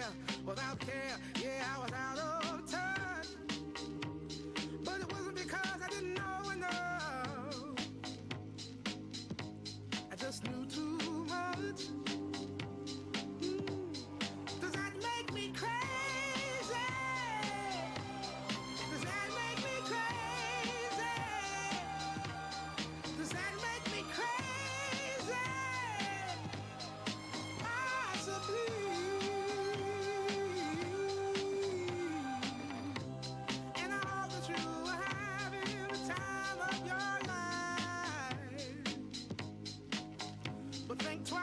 there without care. Yeah, I was out of touch. But it wasn't because I didn't know enough. I just knew too much. Does that make me crazy? Does that make me crazy? Does that make me crazy? Possibly. And I hope that you are having the time of your life. But think twice.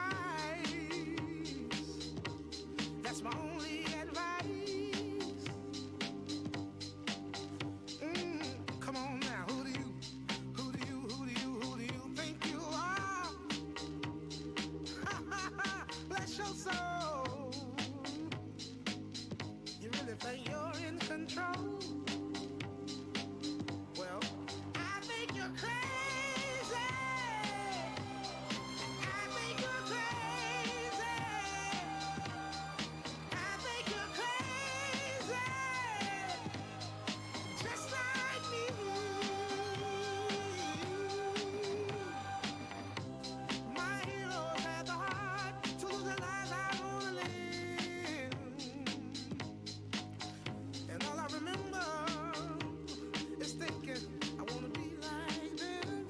That's my only advice. Come on now, who do you think you are? Bless your soul. You really think you're in control? Well, I think you're crazy. I think you're crazy. I think you're crazy. Just like me. My heroes had the heart to lose the lives I wanna live. And all I remember is thinking I wanna be like them.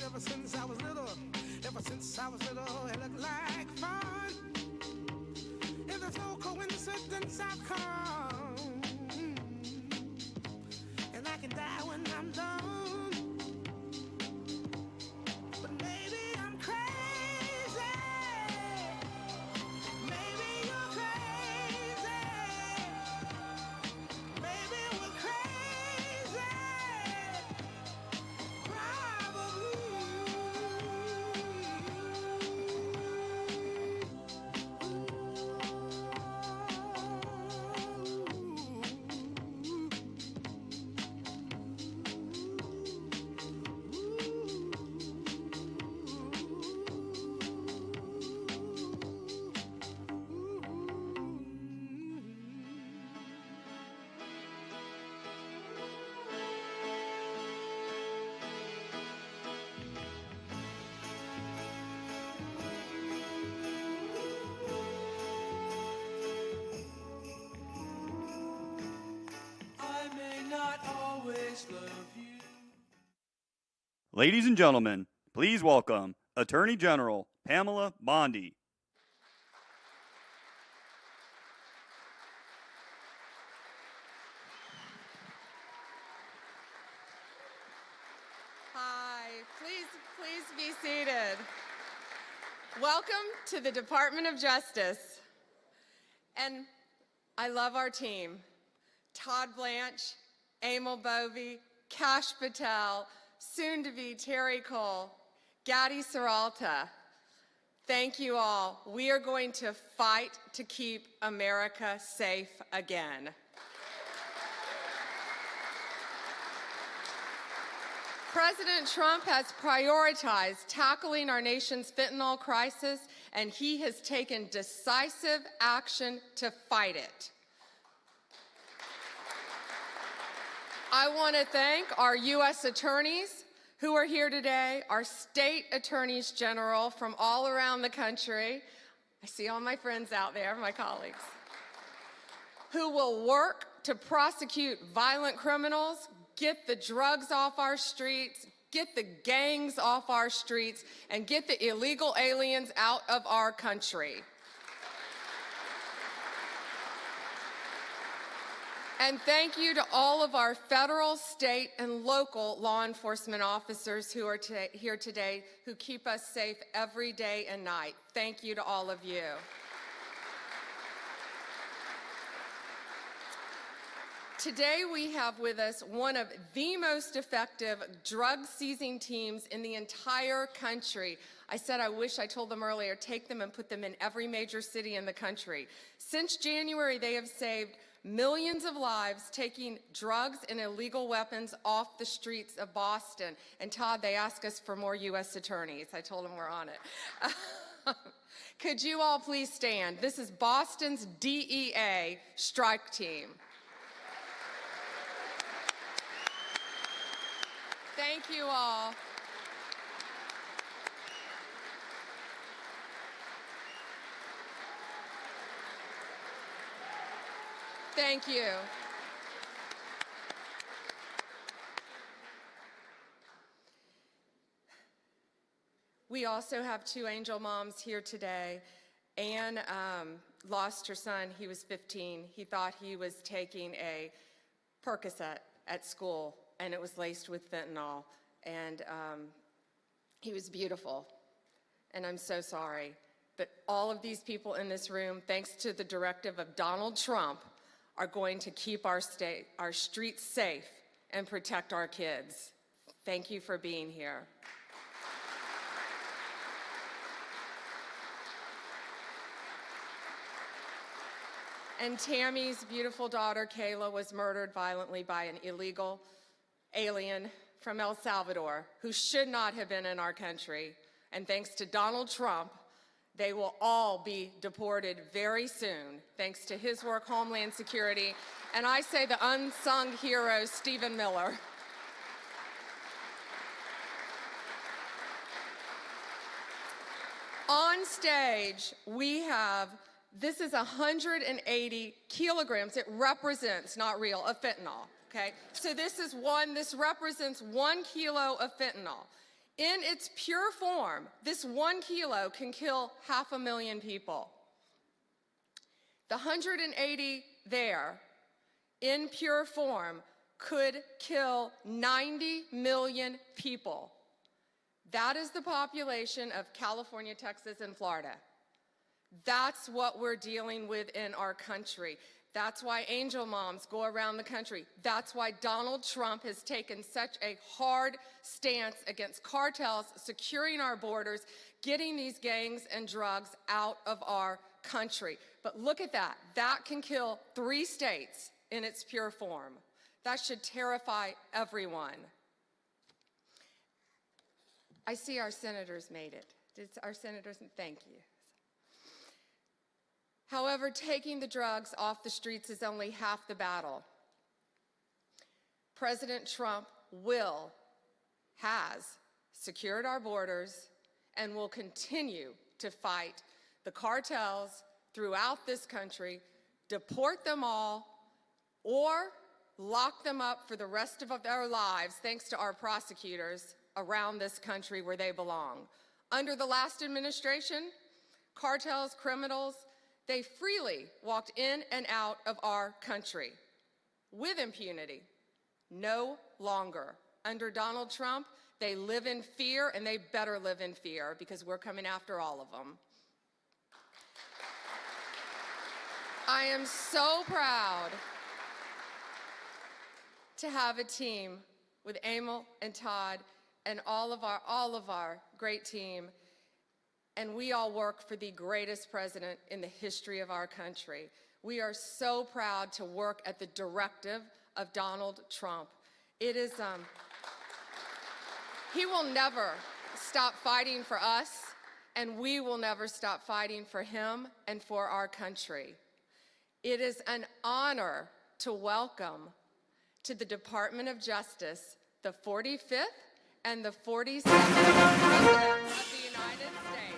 Ever since I was little, it looked like fun. If there's no coincidence, I've come. And I can die when I'm done. But maybe I'm crazy. Maybe you're crazy. Maybe we're crazy. I may not always love you. Ladies and gentlemen, please welcome Attorney General Pamela Bondi. Hi, please be seated. Welcome to the Department of Justice. And I love our team. Todd Blanche, Emil Bovey, Kash Patel, soon to be Terry Cole, Gadi Saralta. Thank you all. We are going to fight to keep America safe again. President Trump has prioritized tackling our nation's fentanyl crisis, and he has taken decisive action to fight it. I want to thank our U.S. attorneys who are here today, our state attorneys general from all around the country. I see all my friends out there, my colleagues, who will work to prosecute violent criminals, get the drugs off our streets, get the gangs off our streets, and get the illegal aliens out of our country. And thank you to all of our federal, state, and local law enforcement officers who are here today who keep us safe every day and night. Thank you to all of you. Today we have with us one of the most effective drug-seizing teams in the entire country. I said I wish I told them earlier, take them and put them in every major city in the country. Since January, they have saved millions of lives taking drugs and illegal weapons off the streets of Boston. And Todd, they ask us for more U.S. attorneys. I told them we're on it. Could you all please stand? This is Boston's DEA strike team. Thank you all. Thank you. We also have two angel moms here today. Anne lost her son. He was 15. He thought he was taking a Percocet at school, and it was laced with fentanyl. And he was beautiful. And I'm so sorry. But all of these people in this room, thanks to the directive of Donald Trump, are going to keep our streets safe and protect our kids. Thank you for being here. And Tammy's beautiful daughter, Kayla, was murdered violently by an illegal alien from El Salvador who should not have been in our country. And thanks to Donald Trump, they will all be deported very soon, thanks to his work, Homeland Security, and I say the unsung hero, Stephen Miller. On stage, we have, this is 180 kilograms. It represents, not real, of fentanyl, okay? So this represents 1 kilo of fentanyl. In its pure form, this 1 kilo can kill 500,000 people. The 180 there, in pure form, could kill 90 million people. That is the population of California, Texas, and Florida. That's what we're dealing with in our country. That's why angel moms go around the country. That's why Donald Trump has taken such a hard stance against cartels, securing our borders, getting these gangs and drugs out of our country. But look at that. That can kill 3 states in its pure form. That should terrify everyone. I see our senators made it. Did our senators? Thank you. However, taking the drugs off the streets is only half the battle. President Trump has secured our borders and will continue to fight the cartels throughout this country, deport them all, or lock them up for the rest of their lives, thanks to our prosecutors around this country where they belong. Under the last administration, cartels, criminals, they freely walked in and out of our country with impunity. No longer. Under Donald Trump, they live in fear, and they better live in fear because we're coming after all of them. I am so proud to have a team with Emil and Todd and all of our great team. And we all work for the greatest president in the history of our country. We are so proud to work at the directive of Donald Trump. It is, he will never stop fighting for us, and we will never stop fighting for him and for our country. It is an honor to welcome to the Department of Justice the 45th and the 47th President of the United States.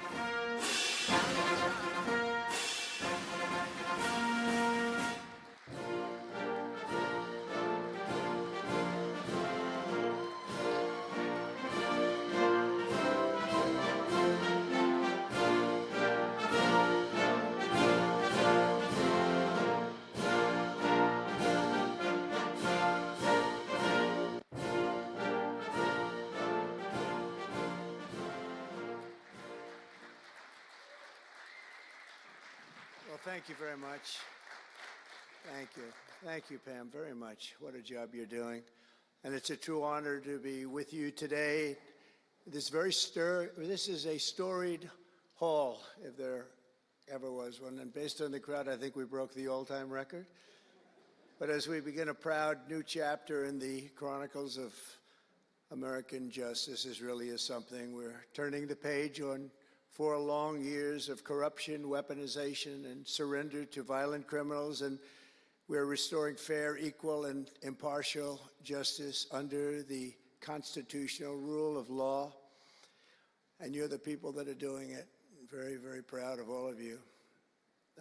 Well, thank you very much. Thank you. Thank you, Pam, very much. What a job you're doing. And it's a true honor to be with you today. This is a storied hall, if there ever was one. And based on the crowd, I think we broke the all-time record. But as we begin a proud new chapter in the chronicles of American justice, this really is something. We're turning the page on 4 long years of corruption, weaponization, and surrender to violent criminals, and we're restoring fair, equal, and impartial justice under the constitutional rule of law. And you're the people that are doing it. Very, very proud of all of you.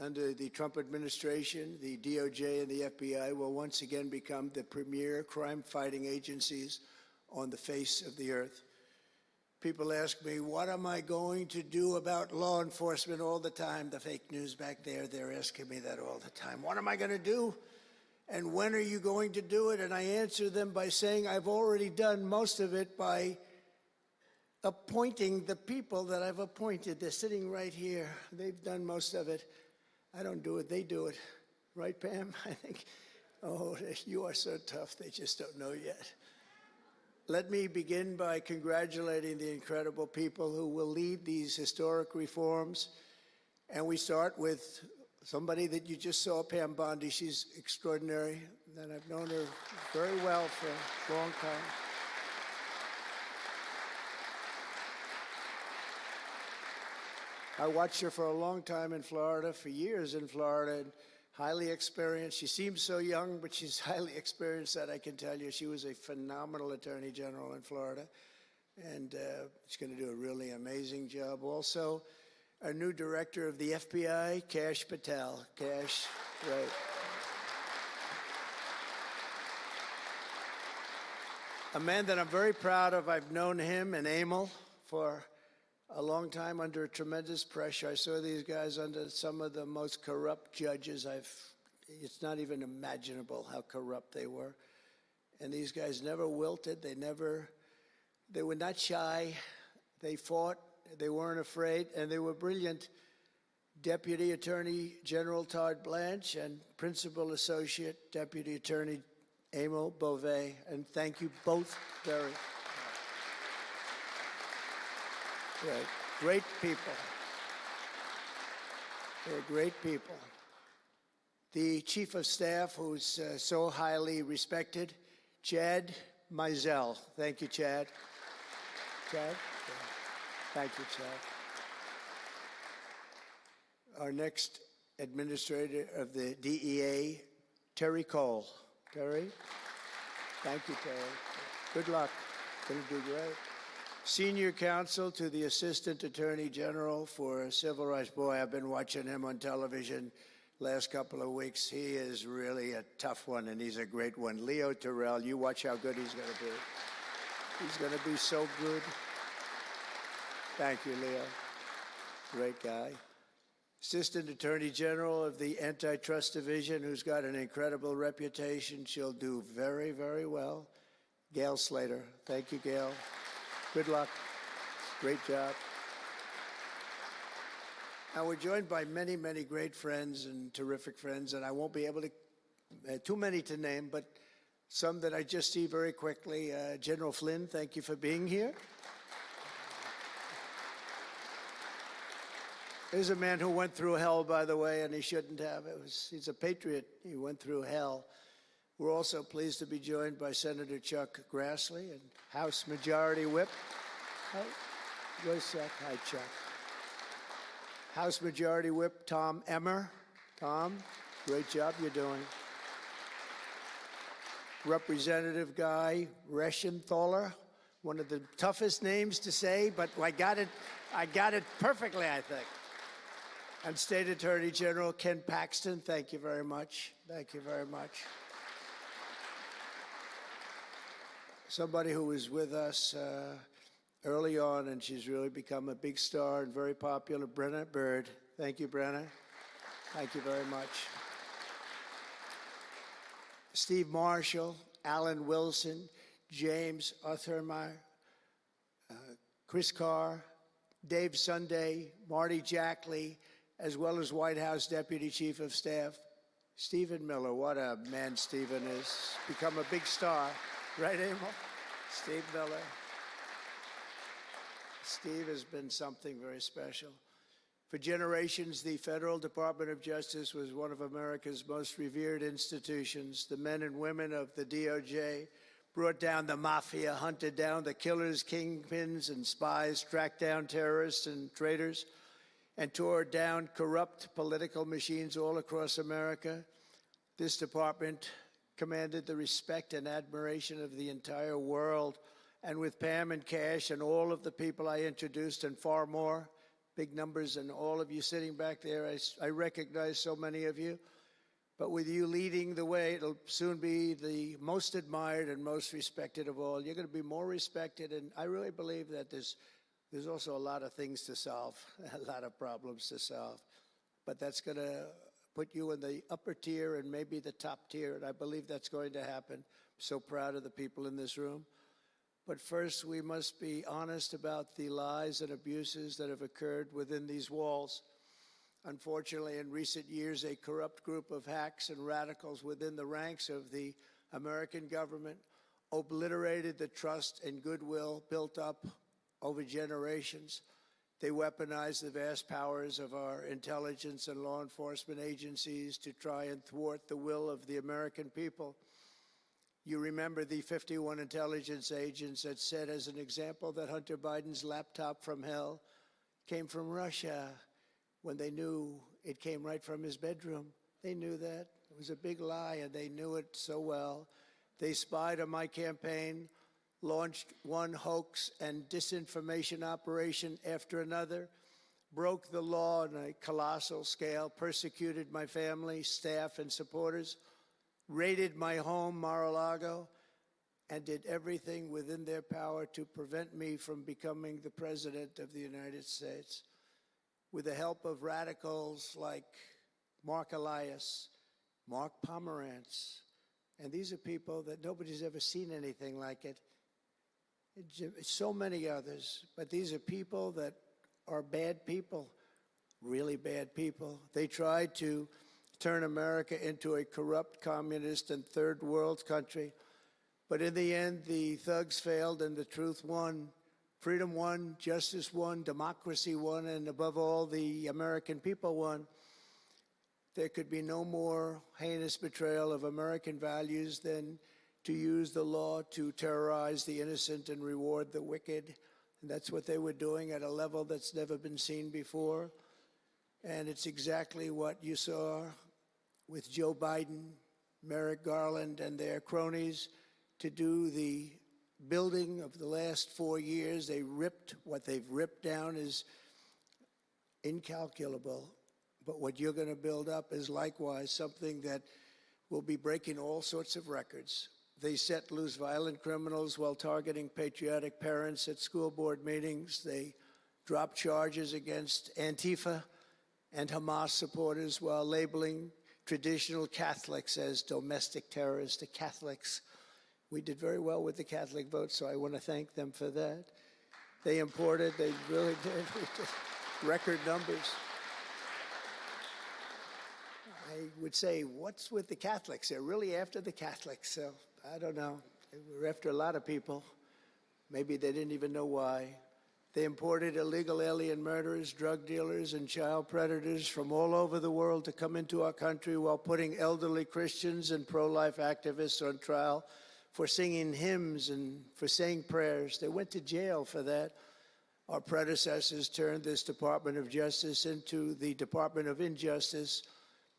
Under the Trump administration, the DOJ and the FBI will once again become the premier crime-fighting agencies on the face of the earth. People ask me, what am I going to do about law enforcement all the time? The fake news back there, they're asking me that all the time. What am I going to do? And when are you going to do it? And I answer them by saying I've already done most of it by appointing the people that I've appointed. They're sitting right here. They've done most of it. I don't do it, they do it. Right, Pam? I think, oh, you are so tough, they just don't know yet. Let me begin by congratulating the incredible people who will lead these historic reforms. And we start with somebody that you just saw, Pam Bondi. She's extraordinary, and I've known her very well for a long time. I watched her for a long time in Florida, for years in Florida, and highly experienced. She seems so young, but she's highly experienced, that I can tell you. She was a phenomenal attorney general in Florida, and she's going to do a really amazing job. Also, our new director of the FBI, Kash Patel. Kash, right. A man that I'm very proud of. I've known him and Emil for a long time under tremendous pressure. I saw these guys under some of the most corrupt judges it's not even imaginable how corrupt they were. And these guys never wilted. They were not shy. They fought. They weren't afraid, and they were brilliant. Deputy Attorney General Todd Blanche and Principal Associate Deputy Attorney Emil Beauvais. And thank you both very much. Right. Great people. They're great people. The Chief of Staff, who's so highly respected, Chad Mizell. Thank you, Chad. Chad? Thank you, Chad. Our next administrator of the DEA, Terry Cole. Terry? Thank you, Terry. Good luck. Going to do great. Senior counsel to the Assistant Attorney General for Civil Rights. Boy, I've been watching him on television last couple of weeks. He is really a tough one, and he's a great one. Leo Terrell, you watch how good he's going to be. He's going to be so good. Thank you, Leo. Great guy. Assistant Attorney General of the Antitrust Division, who's got an incredible reputation. She'll do very, very well. Gail Slater. Thank you, Gail. Good luck. Great job. Now, we're joined by many, many great friends and terrific friends, and I won't be able to, too many to name, but some that I just see very quickly. General Flynn, thank you for being here. Here's a man who went through hell, by the way, and he shouldn't have. He's a patriot. He went through hell. We're also pleased to be joined by Senator Chuck Grassley and House Majority Whip. Where's Chuck? Hi, Chuck. House Majority Whip Tom Emmer. Tom, great job you're doing. Representative Guy Reschenthaler, one of the toughest names to say, but I got it perfectly, I think. And State Attorney General Ken Paxton, thank you very much. Thank you very much. Somebody who was with us early on, and she's really become a big star and very popular, Brenna Bird. Thank you, Brenna. Thank you very much. Steve Marshall, Alan Wilson, James Othermeyer, Chris Carr, Dave Sunday, Marty Jackley, as well as White House Deputy Chief of Staff, Stephen Miller. What a man Stephen is. Become a big star. Right, Emil? Steve Miller. Steve has been something very special. For generations, the Federal Department of Justice was one of America's most revered institutions. The men and women of the DOJ brought down the mafia, hunted down the killers, kingpins, and spies, tracked down terrorists and traitors, and tore down corrupt political machines all across America. This department commanded the respect and admiration of the entire world. And with Pam and Cash and all of the people I introduced and far more, big numbers, and all of you sitting back there, I recognize so many of you. But with you leading the way, it'll soon be the most admired and most respected of all. You're going to be more respected, and I really believe that there's also a lot of things to solve, a lot of problems to solve. But that's going to put you in the upper tier and maybe the top tier, and I believe that's going to happen. I'm so proud of the people in this room. But first, we must be honest about the lies and abuses that have occurred within these walls. Unfortunately, in recent years, a corrupt group of hacks and radicals within the ranks of the American government obliterated the trust and goodwill built up over generations. They weaponized the vast powers of our intelligence and law enforcement agencies to try and thwart the will of the American people. You remember the 51 intelligence agents that said, as an example, that Hunter Biden's laptop from hell came from Russia when they knew it came right from his bedroom. They knew that. It was a big lie, and they knew it so well. They spied on my campaign, launched one hoax and disinformation operation after another, broke the law on a colossal scale, persecuted my family, staff, and supporters, raided my home, Mar-a-Lago, and did everything within their power to prevent me from becoming the President of the United States. With the help of radicals like Mark Elias, Mark Pomerantz, and these are people that nobody's ever seen anything like it. So many others, but these are people that are bad people, really bad people. They tried to turn America into a corrupt, communist, and third world country. But in the end, the thugs failed and the truth won. Freedom won, justice won, democracy won, and above all, the American people won. There could be no more heinous betrayal of American values than to use the law to terrorize the innocent and reward the wicked. And that's what they were doing at a level that's never been seen before. And it's exactly what you saw with Joe Biden, Merrick Garland, and their cronies to do the building of the last 4 years. What they've ripped down is incalculable. But what you're going to build up is likewise something that will be breaking all sorts of records. They set loose violent criminals while targeting patriotic parents at school board meetings. They dropped charges against Antifa and Hamas supporters while labeling traditional Catholics as domestic terrorists. The Catholics, we did very well with the Catholic vote, so I want to thank them for that. They really did, record numbers. I would say, what's with the Catholics? They're really after the Catholics, so I don't know. They were after a lot of people. Maybe they didn't even know why. They imported illegal alien murderers, drug dealers, and child predators from all over the world to come into our country while putting elderly Christians and pro-life activists on trial for singing hymns and for saying prayers. They went to jail for that. Our predecessors turned this Department of Justice into the Department of Injustice.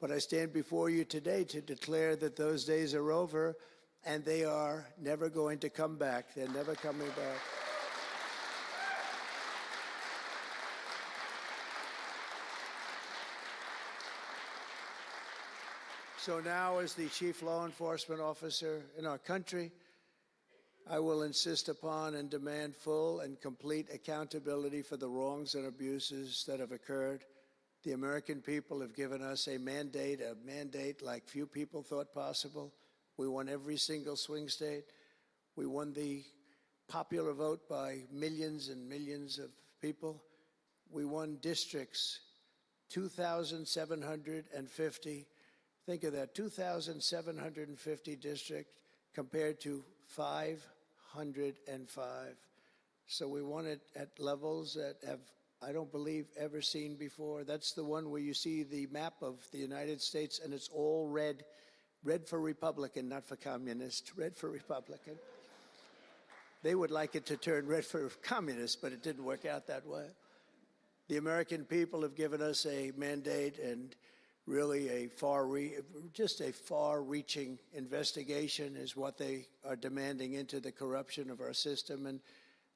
But I stand before you today to declare that those days are over, and they are never going to come back. They're never coming back. So now, as the chief law enforcement officer in our country, I will insist upon and demand full and complete accountability for the wrongs and abuses that have occurred. The American people have given us a mandate like few people thought possible. We won every single swing state. We won the popular vote by millions and millions of people. We won districts, 2,750. Think of that, 2,750 districts compared to 505. So we won it at levels that have, I don't believe, ever seen before. That's the one where you see the map of the United States and it's all red. Red for Republican, not for communist. Red for Republican. They would like it to turn red for communists, but it didn't work out that way. The American people have given us a mandate and really a far-reaching investigation is what they are demanding into the corruption of our system. And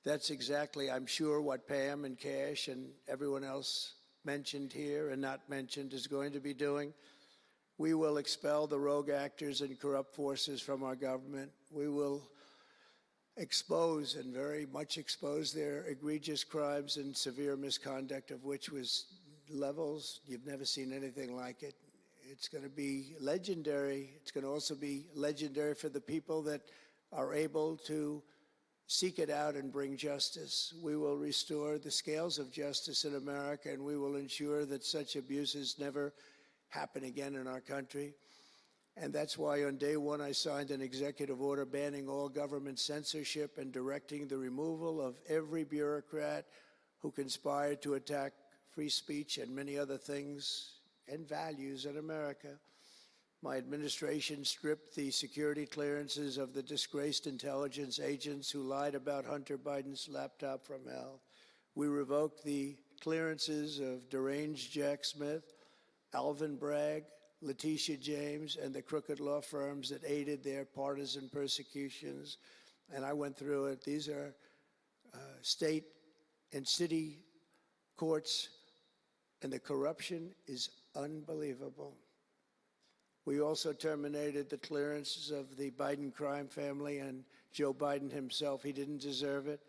that's exactly, I'm sure, what Pam and Cash and everyone else mentioned here and not mentioned is going to be doing. We will expel the rogue actors and corrupt forces from our government. We will expose and very much expose their egregious crimes and severe misconduct, of which was levels you've never seen anything like it. It's going to be legendary. It's going to also be legendary for the people that are able to seek it out and bring justice. We will restore the scales of justice in America, and we will ensure that such abuses never happen again in our country. And that's why on day one I signed an executive order banning all government censorship and directing the removal of every bureaucrat who conspired to attack free speech and many other things and values in America. My administration stripped the security clearances of the disgraced intelligence agents who lied about Hunter Biden's laptop from hell. We revoked the clearances of deranged Jack Smith, Alvin Bragg, Letitia James, and the crooked law firms that aided their partisan persecutions. And I went through it. These are state and city courts, and the corruption is unbelievable. We also terminated the clearances of the Biden crime family and Joe Biden himself. He didn't deserve it.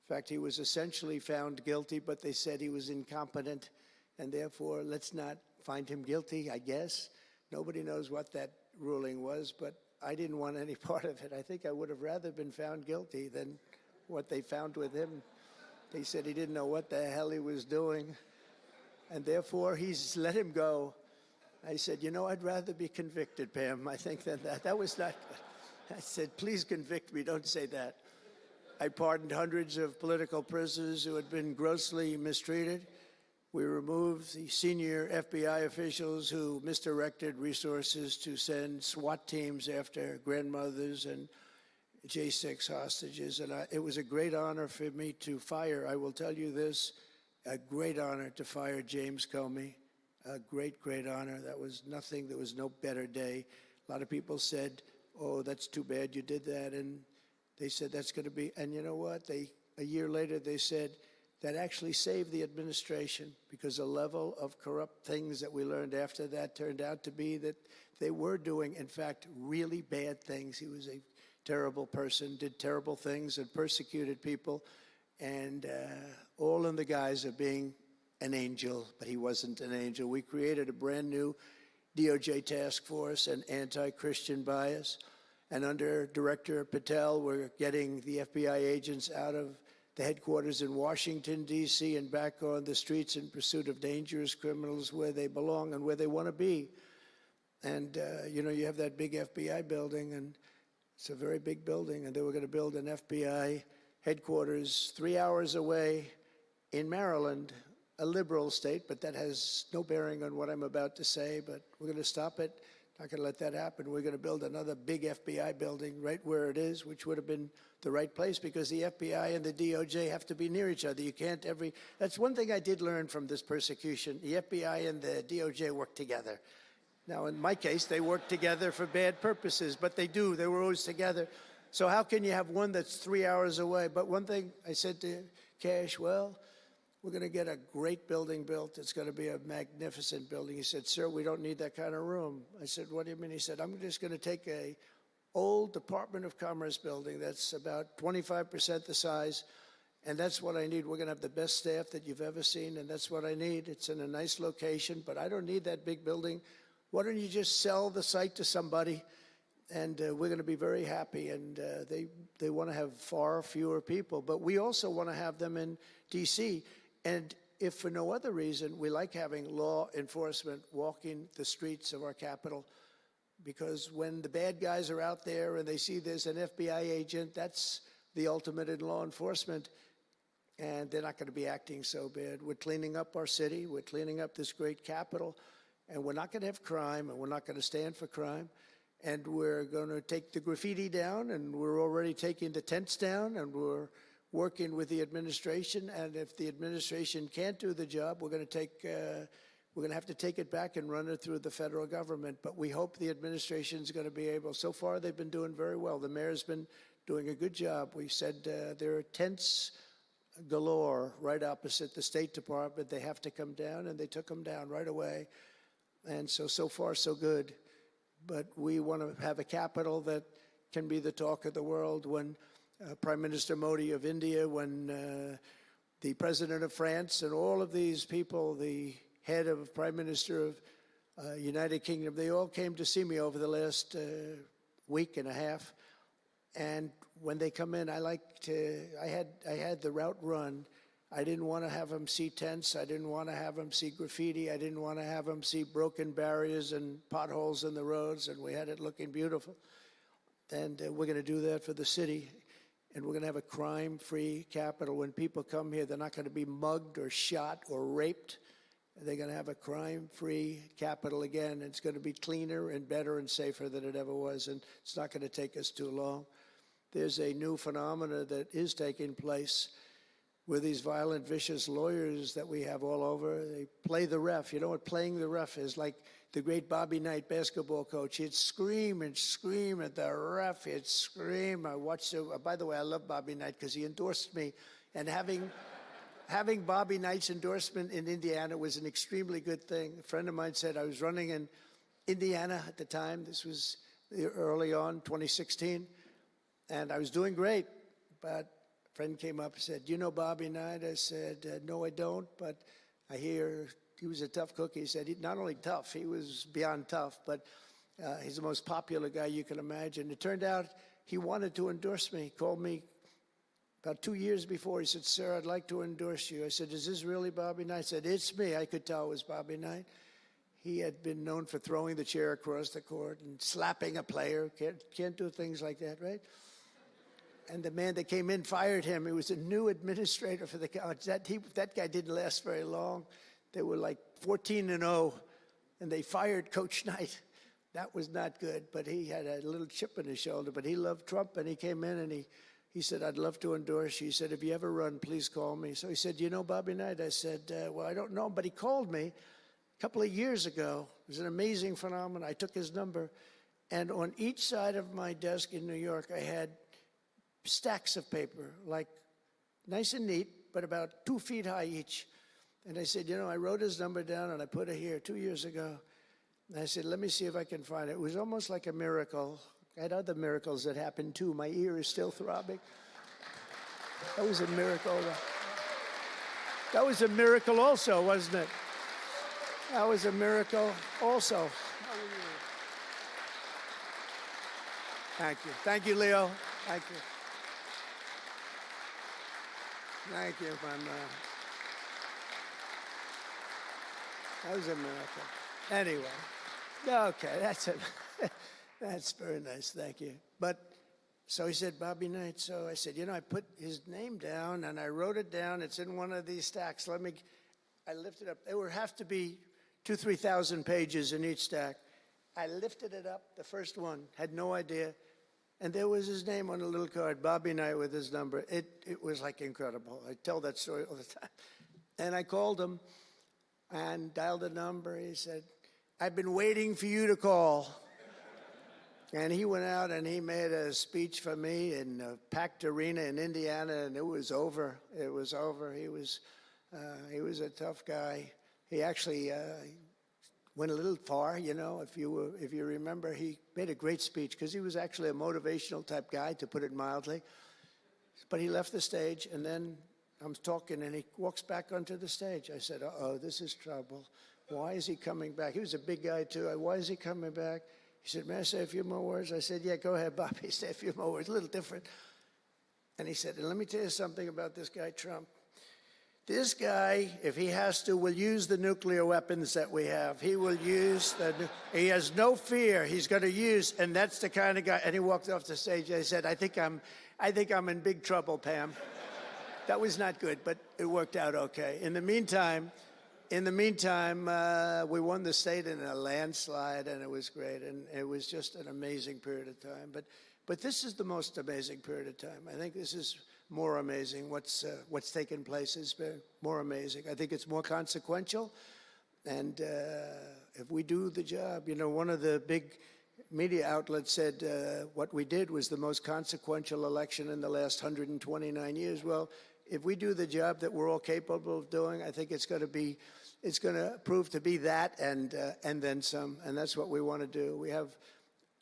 In fact, he was essentially found guilty, but they said he was incompetent, and therefore let's not find him guilty, I guess. Nobody knows what that ruling was, but I didn't want any part of it. I think I would have rather been found guilty than what they found with him. They said he didn't know what the hell he was doing, and therefore he's let him go. I said, you know, I'd rather be convicted, Pam, I think, than that. That was not good. I said, please convict me, don't say that. I pardoned hundreds of political prisoners who had been grossly mistreated. We removed the senior FBI officials who misdirected resources to send SWAT teams after grandmothers and J6 hostages. And it was a great honor for me to fire, I will tell you this, a great honor to fire James Comey. A great, great honor. That was nothing. There was no better day. A lot of people said, oh, that's too bad you did that. And they said that's going to be, and you know what? A year later, they said, that actually saved the administration, because the level of corrupt things that we learned after that turned out to be that they were doing, in fact, really bad things. He was a terrible person, did terrible things, and persecuted people, and all in the guise of being an angel, but he wasn't an angel. We created a brand new DOJ task force and anti-Christian bias, and under Director Patel, we're getting the FBI agents out of the headquarters in Washington, D.C., and back on the streets in pursuit of dangerous criminals where they belong and where they want to be. And, you know, you have that big FBI building, and it's a very big building, and they were going to build an FBI headquarters 3 hours away in Maryland, a liberal state, but that has no bearing on what I'm about to say, but we're going to stop it. Not going to let that happen. We're going to build another big FBI building right where it is, which would have been the right place, because the FBI and the DOJ have to be near each other. You can't that's one thing I did learn from this persecution. The FBI and the DOJ work together. Now, in my case, they work together for bad purposes, but they do. They were always together. So how can you have one that's 3 hours away? But one thing I said to Cash, well, we're going to get a great building built. It's going to be a magnificent building. He said, sir, we don't need that kind of room. I said, what do you mean? He said, I'm just going to take a old Department of Commerce building that's about 25% the size, and that's what I need. We're going to have the best staff that you've ever seen, and that's what I need. It's in a nice location, but I don't need that big building. Why don't you just sell the site to somebody, and we're going to be very happy. And they want to have far fewer people, but we also want to have them in D.C., and if for no other reason, we like having law enforcement walking the streets of our capital, because when the bad guys are out there and they see there's an FBI agent, that's the ultimate in law enforcement, and they're not going to be acting so bad. We're cleaning up our city. We're cleaning up this great capital, and we're not going to have crime, and we're not going to stand for crime. and we're going to take the graffiti down, and we're already taking the tents down, and we're working with the administration. And if the administration can't do the job, we're going to have to take it back and run it through the federal government. But we hope the administration is going to be able. So far, they've been doing very well. The mayor's been doing a good job. We said there are tents galore right opposite the State Department. They have to come down, and they took them down right away. And so far, so good. But we want to have a capital that can be the talk of the world. When Prime Minister Modi of India, when the President of France, and all of these people, the head of Prime Minister of United Kingdom, they all came to see me over the last week and a half. And when they come in, I had the route run. I didn't want to have them see tents. I didn't want to have them see graffiti. I didn't want to have them see broken barriers and potholes in the roads, and we had it looking beautiful. And we're going to do that for the city, and we're going to have a crime-free capital. When people come here, they're not going to be mugged or shot or raped. They're going to have a crime-free capital again. It's going to be cleaner and better and safer than it ever was, and it's not going to take us too long. There's a new phenomena that is taking place with these violent, vicious lawyers that we have all over. They play the ref. You know what playing the ref is? Like the great Bobby Knight basketball coach. He'd scream and scream at the ref. He'd scream. I watched it. By the way, I love Bobby Knight because he endorsed me. And having Bobby Knight's endorsement in Indiana was an extremely good thing. A friend of mine said I was running in Indiana at the time. This was early on, 2016. And I was doing great, but a friend came up and said, "You know Bobby Knight?" I said, "No, I don't, but I hear he was a tough cookie." He said, not only tough, he was beyond tough, but he's the most popular guy you can imagine. It turned out he wanted to endorse me. He called me about 2 years before. He said, "Sir, I'd like to endorse you." I said, "Is this really Bobby Knight?" He said, "It's me." I could tell it was Bobby Knight. He had been known for throwing the chair across the court and slapping a player. Can't do things like that, right? And the man that came in fired him. He was a new administrator for the college. That guy didn't last very long. They were like 14-0, and they fired Coach Knight. That was not good, but he had a little chip in his shoulder. But he loved Trump, and he came in, and he said, "I'd love to endorse you." He said, "If you ever run, please call me." So he said, "You know Bobby Knight?" I said, "Well, I don't know him," but he called me a couple of years ago. It was an amazing phenomenon. I took his number, and on each side of my desk in New York, I had stacks of paper, like nice and neat, but about 2 feet high each. And I said, I wrote his number down and I put it here 2 years ago. And I said, let me see if I can find it. It was almost like a miracle. I had other miracles that happened too. My ear is still throbbing. That was a miracle. That was a miracle also, wasn't it? That was a miracle also. Thank you. Thank you, Leo. Thank you. Thank you, that was a miracle. Anyway, okay, that's very nice, thank you. But, so he said, Bobby Knight. So I said, I put his name down and I wrote it down. It's in one of these stacks. I lifted up. There would have to be 2,000 to 3,000 pages in each stack. I lifted it up, the first one, had no idea. And there was his name on a little card, Bobby Knight with his number. It was like incredible. I tell that story all the time. And I called him and dialed the number. He said, "I've been waiting for you to call." And he went out and he made a speech for me in a packed arena in Indiana, and it was over. It was over. He was a tough guy. He actually went a little far, if you remember. He made a great speech because he was actually a motivational type guy, to put it mildly. But he left the stage, and then I'm talking, and he walks back onto the stage. I said, uh-oh, this is trouble. Why is he coming back? He was a big guy, too. Why is he coming back? He said, "May I say a few more words?" I said, "Yeah, go ahead, Bobby. Say a few more words." A little different. And he said, "And let me tell you something about this guy, Trump. This guy, if he has to, will use the nuclear weapons that we have. He will use he has no fear. He's going to use, and that's the kind of guy." And he walked off the stage. I said, I think I'm in big trouble, Pam." That was not good, but it worked out okay. In the meantime, In the meantime, we won the state in a landslide, and it was great, and it was just an amazing period of time. But this is the most amazing period of time. I think this is more amazing. What's taken place has been more amazing. I think it's more consequential, and if we do the job, you know, one of the big media outlets said what we did was the most consequential election in the last 129 years. Well, if we do the job that we're all capable of doing, I think it's going to prove to be that and then some, and that's what we want to do. We have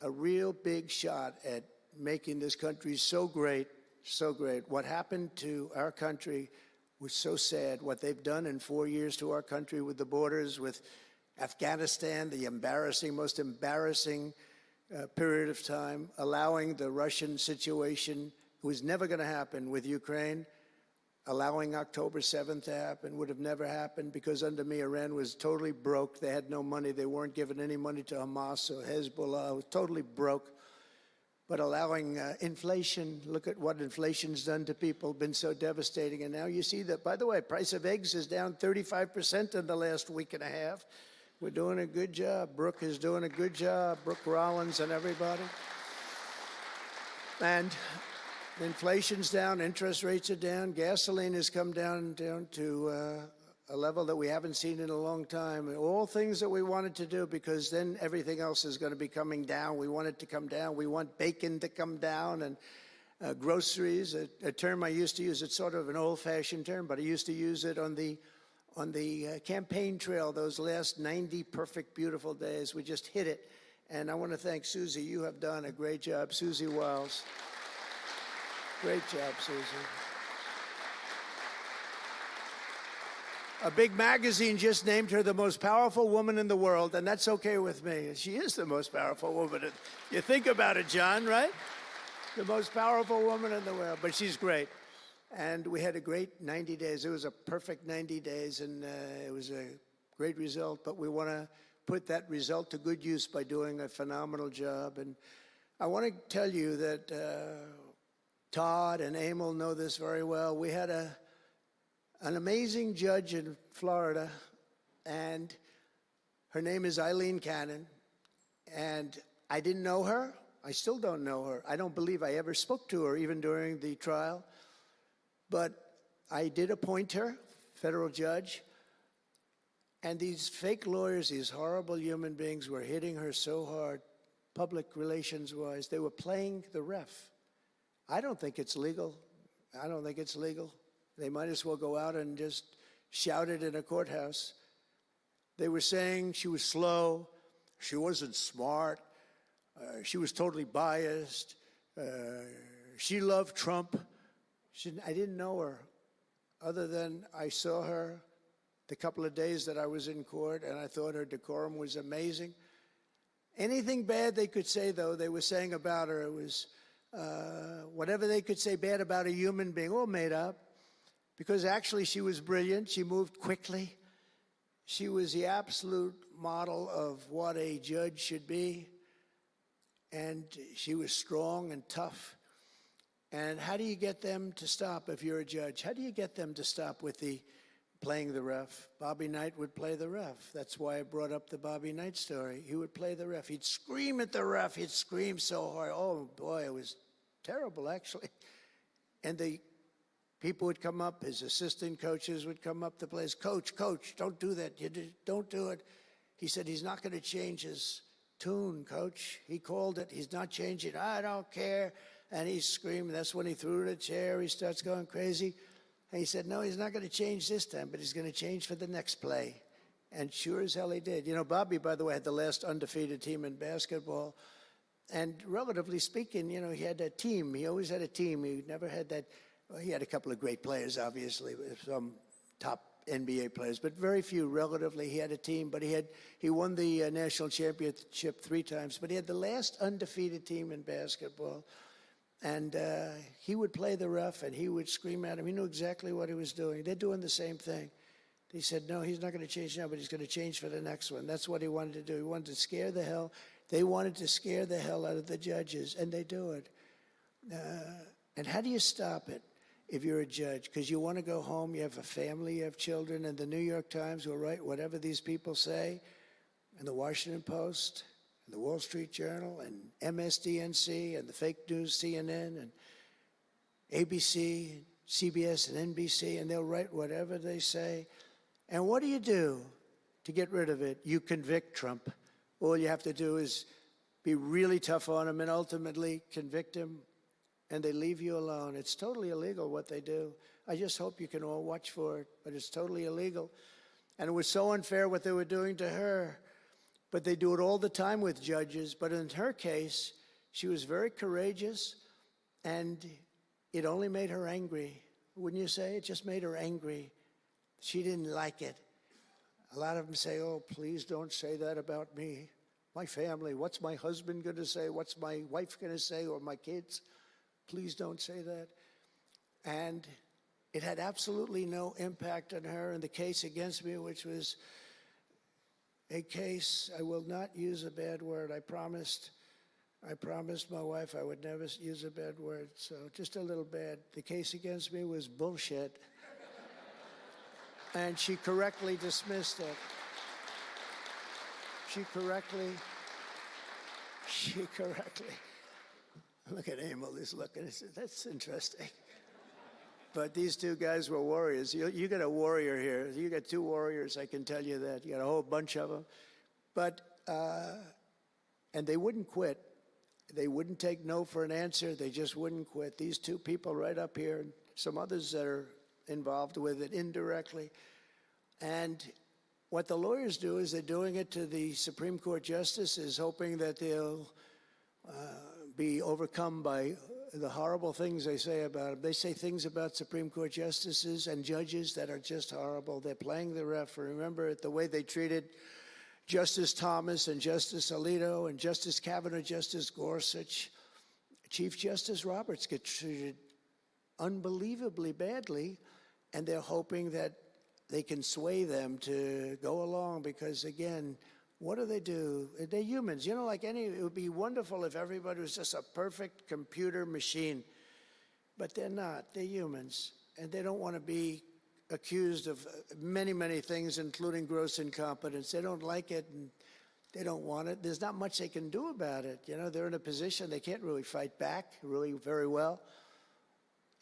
a real big shot at making this country so great, so great. What happened to our country was so sad. What they've done in 4 years to our country with the borders, with Afghanistan, the most embarrassing period of time, allowing the Russian situation, was never going to happen, with Ukraine. Allowing October 7th to happen would have never happened, because under me, Iran was totally broke. They had no money. They weren't giving any money to Hamas or Hezbollah. It was totally broke. But allowing inflation, look at what inflation's done to people, been so devastating. And now you see that, by the way, price of eggs is down 35% in the last week and a half. We're doing a good job. Brooke is doing a good job. Brooke Rollins and everybody. And inflation's down, interest rates are down, gasoline has come down to a level that we haven't seen in a long time. All things that we wanted to do, because then everything else is going to be coming down. We want it to come down. We want bacon to come down, and groceries, a term I used to use. It's sort of an old-fashioned term, but I used to use it on the campaign trail, those last 90 perfect, beautiful days. We just hit it. And I want to thank Susie. You have done a great job, Susie Wiles. Great job, Susie. A big magazine just named her the most powerful woman in the world, and that's okay with me. She is the most powerful woman. You think about it, John, right? The most powerful woman in the world, but she's great. And we had a great 90 days. It was a perfect 90 days, and it was a great result, but we want to put that result to good use by doing a phenomenal job. And I want to tell you that Todd and Emil know this very well. We had an amazing judge in Florida, and her name is Eileen Cannon, and I didn't know her. I still don't know her. I don't believe I ever spoke to her, even during the trial, but I did appoint her, federal judge, and these fake lawyers, these horrible human beings, were hitting her so hard, public relations-wise. They were playing the ref. I don't think it's legal. I don't think it's legal. They might as well go out and just shout it in a courthouse. They were saying she was slow, she wasn't smart, she was totally biased, she loved Trump. I didn't know her, other than I saw her the couple of days that I was in court, and I thought her decorum was amazing. Anything bad they could say, though, they were saying about her, it was whatever they could say bad about a human being, all made up, because actually she was brilliant. She moved quickly. She was the absolute model of what a judge should be, and she was strong and tough. And how do you get them to stop if you're a judge? How do you get them to stop with the playing the ref? Bobby Knight would play the ref. That's why I brought up the Bobby Knight story. He would play the ref. He'd scream at the ref. He'd scream so hard. Oh, boy, it was terrible, actually. And the people would come up, his assistant coaches would come up to the place. Coach, don't do that. Don't do it. He said he's not going to change his tune, coach. He called it. He's not changing. I don't care. And he's screaming. That's when he threw the chair. He starts going crazy. And he said, no, he's not going to change this time, but he's going to change for the next play. And sure as hell he did. You know, Bobby, by the way, had the last undefeated team in basketball. And relatively speaking, you know, he had a team. He always had a team. He never had that. Well, he had a couple of great players, obviously, some top NBA players, but very few relatively. He had a team, but he won the national championship 3 times. But he had the last undefeated team in basketball. And he would play the ref, and he would scream at him. He knew exactly what he was doing. They're doing the same thing. He said, no, he's not going to change now, but he's going to change for the next one. That's what he wanted to do. He wanted to scare the hell. They wanted to scare the hell out of the judges, and they do it. And how do you stop it? if you're a judge, because you want to go home, you have a family, you have children, and the New York Times will write whatever these people say, and the Washington Post, and the Wall Street Journal, and MSDNC, and the fake news CNN, and ABC, CBS, and NBC, and they'll write whatever they say. And what do you do to get rid of it? You convict Trump. All you have to do is be really tough on him and ultimately convict him, and they leave you alone. It's totally illegal what they do. I just hope you can all watch for it, but it's totally illegal. And it was so unfair what they were doing to her. But they do it all the time with judges. But in her case, she was very courageous, and it only made her angry. Wouldn't you say? It just made her angry. She didn't like it. A lot of them say, oh, please don't say that about me. My family, what's my husband going to say? What's my wife going to say, or my kids? Please don't say that. And it had absolutely no impact on her in the case against me, which was a case, I will not use a bad word. I promised my wife I would never use a bad word, so just a little bad. The case against me was bullshit. And she correctly dismissed it. She correctly, look at Emil, he's looking, he says, that's interesting. But these two guys were warriors. You got a warrior here. You got two warriors, I can tell you that. You got a whole bunch of them. But, and they wouldn't quit. They wouldn't take no for an answer. They just wouldn't quit. These two people right up here, and some others that are involved with it indirectly. And what the lawyers do is they're doing it to the Supreme Court justices, hoping that they'll be overcome by the horrible things they say about them. They say things about Supreme Court justices and judges that are just horrible. They're playing the ref. Remember the way they treated Justice Thomas and Justice Alito and Justice Kavanaugh, Justice Gorsuch. Chief Justice Roberts gets treated unbelievably badly, and they're hoping that they can sway them to go along because, again, what do? They're humans. You know, like it would be wonderful if everybody was just a perfect computer machine. But they're not. They're humans. And they don't want to be accused of many, many things, including gross incompetence. They don't like it, and they don't want it. There's not much they can do about it. You know, they're in a position they can't really fight back really very well.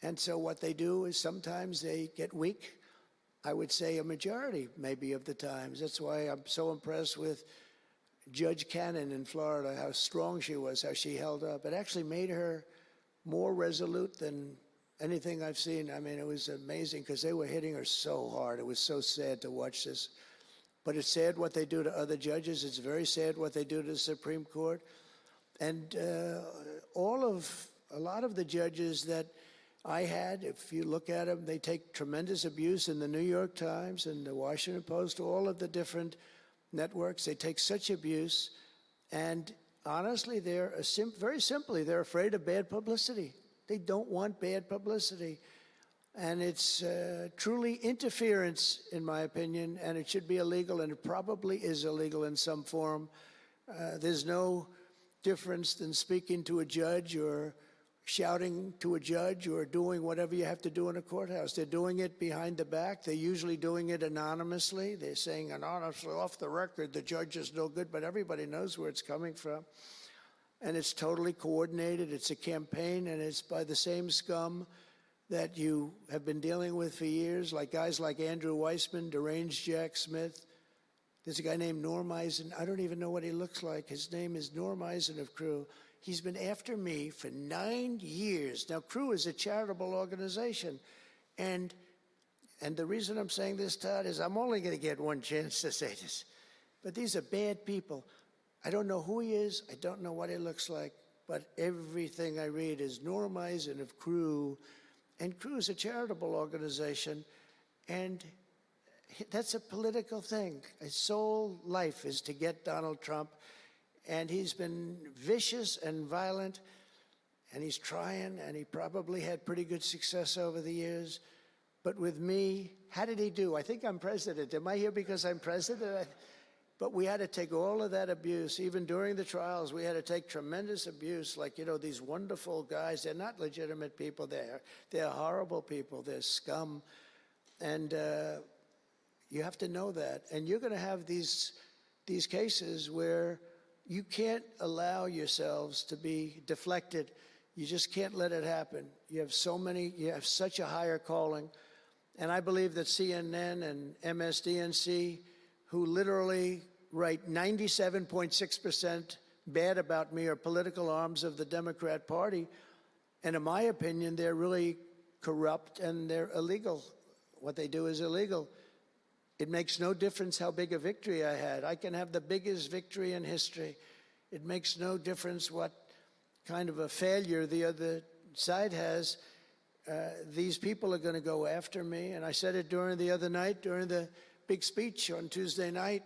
And so what they do is sometimes they get weak. I would say a majority, maybe, of the times. That's why I'm so impressed with Judge Cannon in Florida, how strong she was, how she held up. It actually made her more resolute than anything I've seen. I mean, it was amazing because they were hitting her so hard. It was so sad to watch this. But it's sad what they do to other judges. It's very sad what they do to the Supreme Court. And a lot of the judges that I had, if you look at them, they take tremendous abuse in the New York Times and the Washington Post, all of the different networks. They take such abuse. And honestly, very simply, they're afraid of bad publicity. They don't want bad publicity. And it's truly interference, in my opinion, and it should be illegal, and it probably is illegal in some form. There's no difference than speaking to a judge or shouting to a judge or doing whatever you have to do in a courthouse. They're doing it behind the back. They're usually doing it anonymously. They're saying anonymously, off the record, the judge is no good, but everybody knows where it's coming from. And it's totally coordinated. It's a campaign, and it's by the same scum that you have been dealing with for years, like guys like Andrew Weissman, deranged Jack Smith. There's a guy named Norm Eisen. I don't even know what he looks like. His name is Norm Eisen of Crew. He's been after me for 9 years. Now, Crew is a charitable organization. And the reason I'm saying this, Todd, is I'm only going to get one chance to say this. But these are bad people. I don't know who he is. I don't know what he looks like. But everything I read is Norm Eisen of Crew. And Crew is a charitable organization. And that's a political thing. His sole life is to get Donald Trump. And he's been vicious and violent, and he's trying, and he probably had pretty good success over the years. But with me, how did he do? I think I'm president. Am I here because I'm president? But we had to take all of that abuse, even during the trials, we had to take tremendous abuse. Like, you know, these wonderful guys, they're not legitimate people. They're horrible people. They're scum. And you have to know that. And you're going to have these cases where you can't allow yourselves to be deflected. You just can't let it happen. You have such a higher calling. And I believe that CNN and MSDNC, who literally write 97.6% bad about me, are political arms of the Democrat Party. And in my opinion, they're really corrupt and they're illegal. What they do is illegal. It makes no difference how big a victory I had. I can have the biggest victory in history. It makes no difference what kind of a failure the other side has. These people are going to go after me. And I said it during the other night, during the big speech on Tuesday night.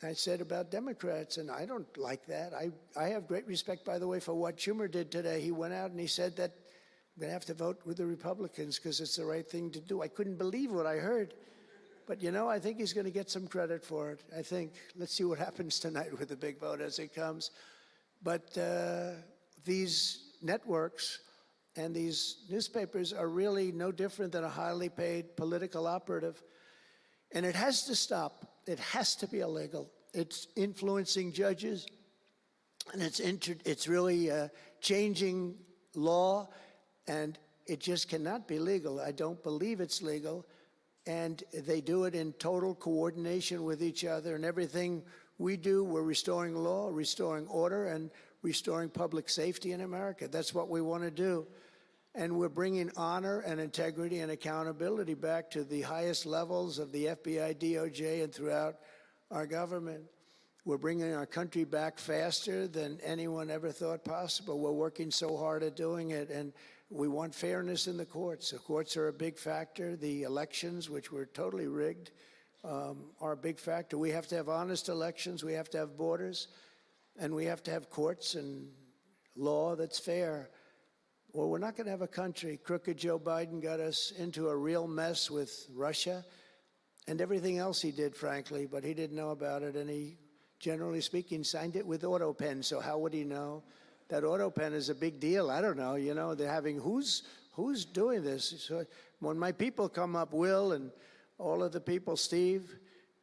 I said about Democrats, and I don't like that. I have great respect, by the way, for what Schumer did today. He went out and he said that I'm going to have to vote with the Republicans because it's the right thing to do. I couldn't believe what I heard. But, you know, I think he's going to get some credit for it. I think, let's see what happens tonight with the big vote as it comes. But these networks and these newspapers are really no different than a highly paid political operative. And it has to stop. It has to be illegal. It's influencing judges, and it's really changing law, and it just cannot be legal. I don't believe it's legal. And they do it in total coordination with each other. And everything we do, we're restoring law, restoring order, and restoring public safety in America. That's what we want to do. And we're bringing honor and integrity and accountability back to the highest levels of the FBI, DOJ, and throughout our government. We're bringing our country back faster than anyone ever thought possible. We're working so hard at doing it, and we want fairness in the courts. The courts are a big factor. The elections, which were totally rigged, are a big factor. We have to have honest elections. We have to have borders, and we have to have courts and law that's fair. Well, we're not going to have a country. Crooked Joe Biden got us into a real mess with Russia and everything else he did, frankly, but he didn't know about it, and he, generally speaking, signed it with AutoPen, so how would he know? That AutoPen is a big deal. I don't know, you know, they're having, who's doing this? So when my people come up, Will and all of the people, Steve,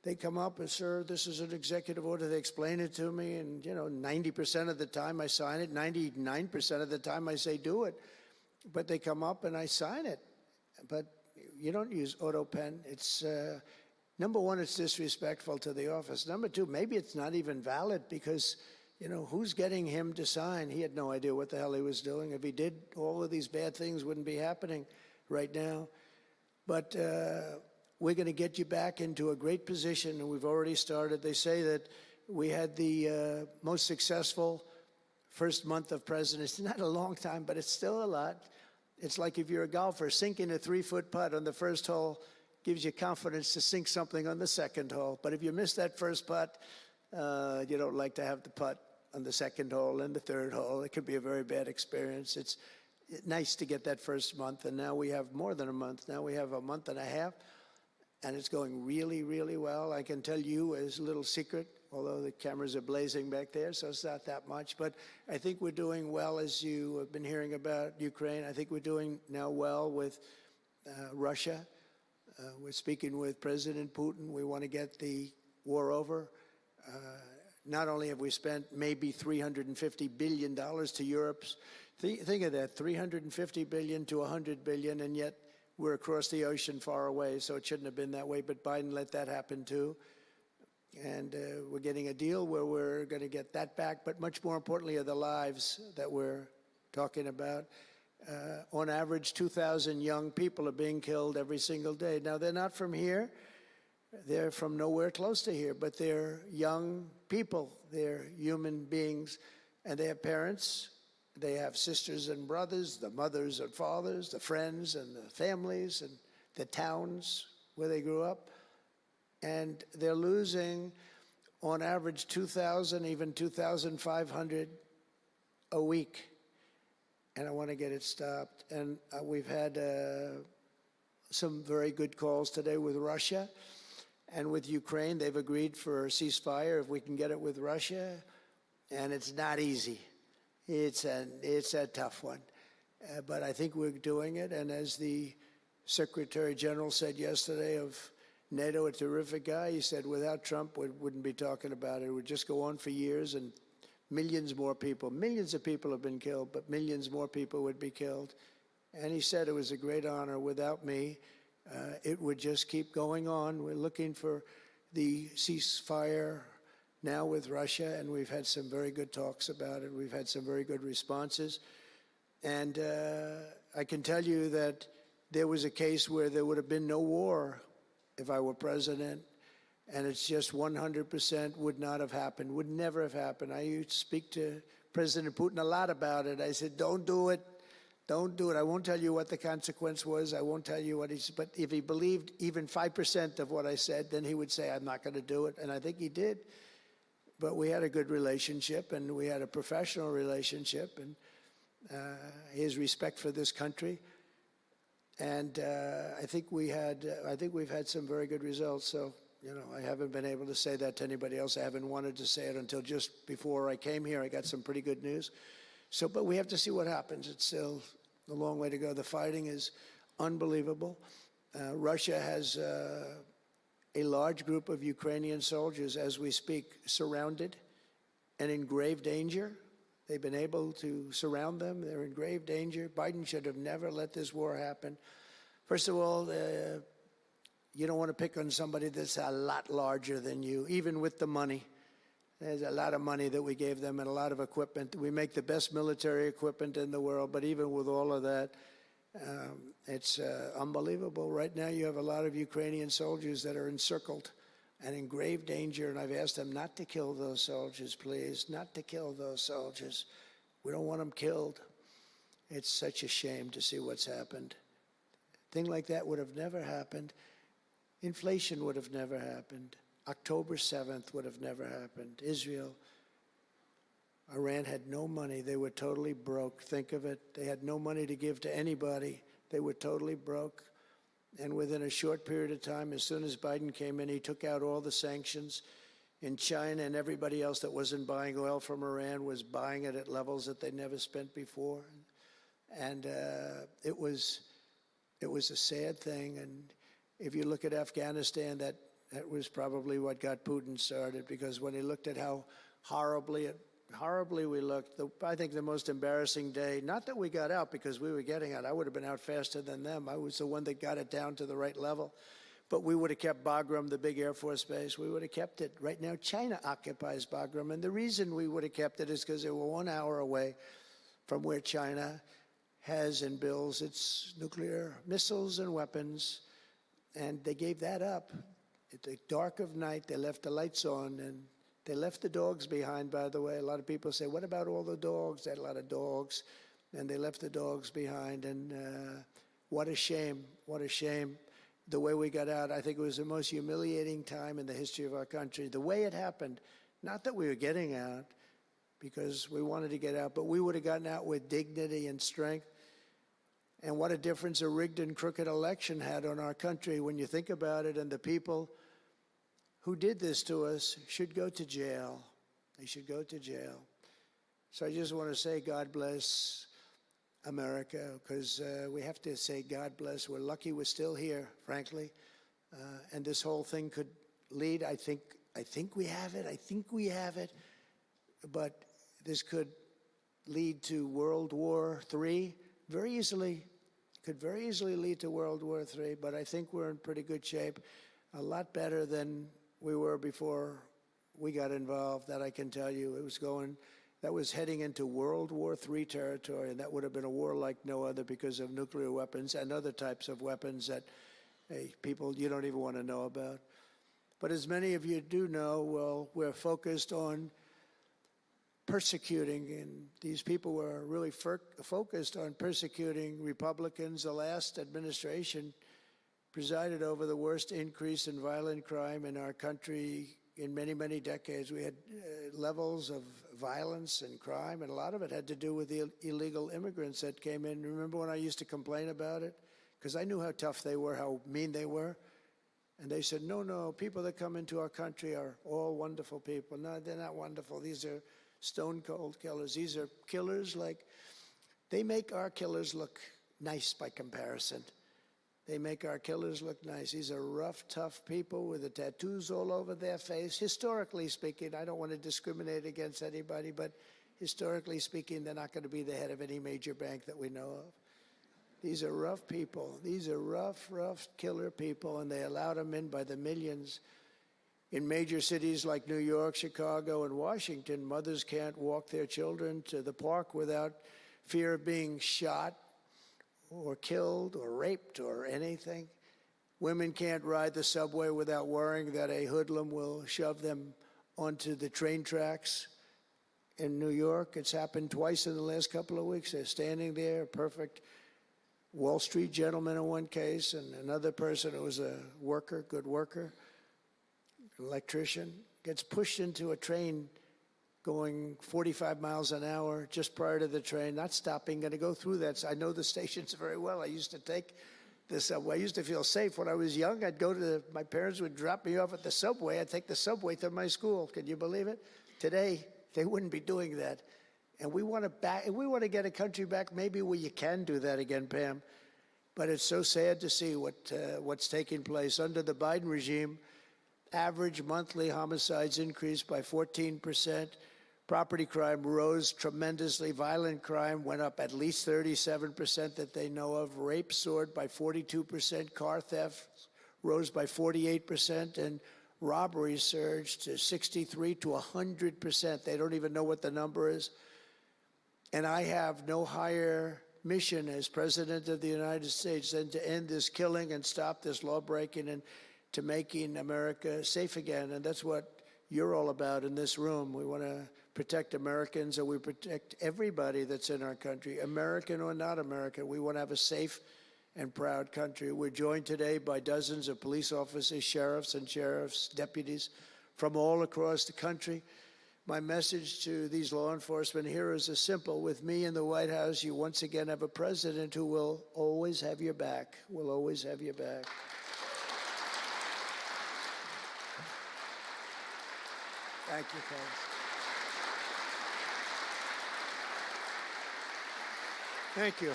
they come up and, sir, this is an executive order. They explain it to me, and, you know, 90% of the time I sign it, 99% of the time I say do it. But they come up and I sign it. But you don't use AutoPen. It's, number one, it's disrespectful to the office. Number two, maybe it's not even valid because, you know, who's getting him to sign? He had no idea what the hell he was doing. If he did, all of these bad things wouldn't be happening right now. But we're going to get you back into a great position, and we've already started. They say that we had the most successful first month of presidency. Not a long time, but it's still a lot. It's like if you're a golfer, sinking a 3-foot putt on the first hole gives you confidence to sink something on the second hole. But if you miss that first putt, you don't like to have the putt on the second hole and the third hole. It could be a very bad experience. It's nice to get that first month, and now we have more than a month. Now we have a month and a half, and it's going really, really well. I can tell you as a little secret, although the cameras are blazing back there, so it's not that much. But I think we're doing well, as you have been hearing about Ukraine. I think we're doing now well with Russia. We're speaking with President Putin. We want to get the war over. Not only have we spent maybe $350 billion to Europe, think of that, $350 billion to $100 billion, and yet we're across the ocean far away, so it shouldn't have been that way, but Biden let that happen too. And we're getting a deal where we're going to get that back, but much more importantly are the lives that we're talking about. On average, 2,000 young people are being killed every single day. Now, they're not from here. They're from nowhere close to here, but they're young people. They're human beings, and they have parents. They have sisters and brothers, the mothers and fathers, the friends and the families and the towns where they grew up. And they're losing, on average, 2,000, even 2,500 a week. And I want to get it stopped. And we've had some very good calls today with Russia. And with Ukraine, they've agreed for a ceasefire if we can get it with Russia. And it's not easy. It's a tough one. But I think we're doing it. And as the Secretary General said yesterday of NATO, a terrific guy, he said without Trump, we wouldn't be talking about it. It would just go on for years and millions of people have been killed, but millions more people would be killed. And he said it was a great honor. Without me, it would just keep going on. We're looking for the ceasefire now with Russia, and we've had some very good talks about it. We've had some very good responses. And I can tell you that there was a case where there would have been no war if I were president, and it's just 100% would not have happened, would never have happened. I used to speak to President Putin a lot about it. I said, don't do it. Don't do it. I won't tell you what the consequence was. I won't tell you what he said. But if he believed even 5% of what I said, then he would say, I'm not going to do it. And I think he did. But we had a good relationship, and we had a professional relationship, and his respect for this country. And I think we've had some very good results. So, you know, I haven't been able to say that to anybody else. I haven't wanted to say it until just before I came here. I got some pretty good news. So, but we have to see what happens. It's still a long way to go. The fighting is unbelievable. Russia has a large group of Ukrainian soldiers, as we speak, surrounded and in grave danger. They've been able to surround them. They're in grave danger. Biden should have never let this war happen. First of all, you don't want to pick on somebody that's a lot larger than you, even with the money. There's a lot of money that we gave them and a lot of equipment. We make the best military equipment in the world, but even with all of that, it's unbelievable. Right now, you have a lot of Ukrainian soldiers that are encircled and in grave danger, and I've asked them not to kill those soldiers, please, not to kill those soldiers. We don't want them killed. It's such a shame to see what's happened. A thing like that would have never happened. Inflation would have never happened. October 7th would have never happened. Israel, Iran had no money. They were totally broke. Think of it. They had no money to give to anybody. They were totally broke. And within a short period of time, as soon as Biden came in, he took out all the sanctions. In China and everybody else that wasn't buying oil from Iran was buying it at levels that they never spent before. And it was a sad thing. And if you look at Afghanistan, that was probably what got Putin started, because when he looked at how horribly we looked, I think the most embarrassing day, not that we got out because we were getting out. I would have been out faster than them. I was the one that got it down to the right level. But we would have kept Bagram, the big Air Force base. We would have kept it. Right now, China occupies Bagram. And the reason we would have kept it is because they were 1 hour away from where China has and builds its nuclear missiles and weapons. And they gave that up. At the dark of night, they left the lights on, and they left the dogs behind, by the way. A lot of people say, what about all the dogs? They had a lot of dogs, and they left the dogs behind. And what a shame, what a shame. The way we got out, I think it was the most humiliating time in the history of our country. The way it happened, not that we were getting out, because we wanted to get out, but we would have gotten out with dignity and strength. And what a difference a rigged and crooked election had on our country when you think about it. And the people who did this to us should go to jail. They should go to jail. So I just want to say God bless America, because we have to say God bless. We're lucky we're still here, frankly. And this whole thing could lead, I think we have it. I think we have it. But this could lead to World War III very easily. Could very easily lead to World War III, but I think we're in pretty good shape, a lot better than we were before we got involved, that I can tell you. That was heading into World War III territory, and that would have been a war like no other because of nuclear weapons and other types of weapons that people you don't even want to know about. But as many of you do know, well, we're focused on persecuting, and these people were really focused on persecuting Republicans. The last administration presided over the worst increase in violent crime in our country in many, many decades. We had levels of violence and crime, and a lot of it had to do with the illegal immigrants that came in. Remember when I used to complain about it? Because I knew how tough they were, how mean they were. And they said, no, no, people that come into our country are all wonderful people. No, they're not wonderful. These are stone cold killers. These are killers like, they make our killers look nice by comparison. They make our killers look nice. These are rough, tough people with the tattoos all over their face. Historically speaking, I don't want to discriminate against anybody, but historically speaking, they're not going to be the head of any major bank that we know of. These are rough people. These are rough, rough killer people, and they allowed them in by the millions. In major cities like New York, Chicago, and Washington, mothers can't walk their children to the park without fear of being shot or killed or raped or anything. Women can't ride the subway without worrying that a hoodlum will shove them onto the train tracks. In New York, it's happened twice in the last couple of weeks. They're standing there, perfect Wall Street gentleman in one case, and another person who was a worker, good worker, electrician, gets pushed into a train going 45 miles an hour just prior to the train, not stopping, going to go through that. So I know the stations very well. I used to take the subway. I used to feel safe. When I was young, I'd go to my parents would drop me off at the subway. I'd take the subway to my school. Can you believe it? Today, they wouldn't be doing that. And we want to get a country back maybe where you can do that again, Pam. But it's so sad to see what's taking place. Under the Biden regime, average monthly homicides increased by 14%. Property crime rose tremendously. Violent crime went up at least 37% that they know of. Rape soared by 42%. Car theft rose by 48%. And robberies surged to 63 to 100%. They don't even know what the number is. And I have no higher mission as President of the United States than to end this killing and stop this law-breaking and to making America safe again. And that's what you're all about in this room. We want to protect Americans, and we protect everybody that's in our country, American or not American. We want to have a safe and proud country. We're joined today by dozens of police officers, sheriffs and sheriff's deputies from all across the country. My message to these law enforcement heroes is simple. With me in the White House, you once again have a president who will always have your back, will always have your back. Thank you, folks. Thank you.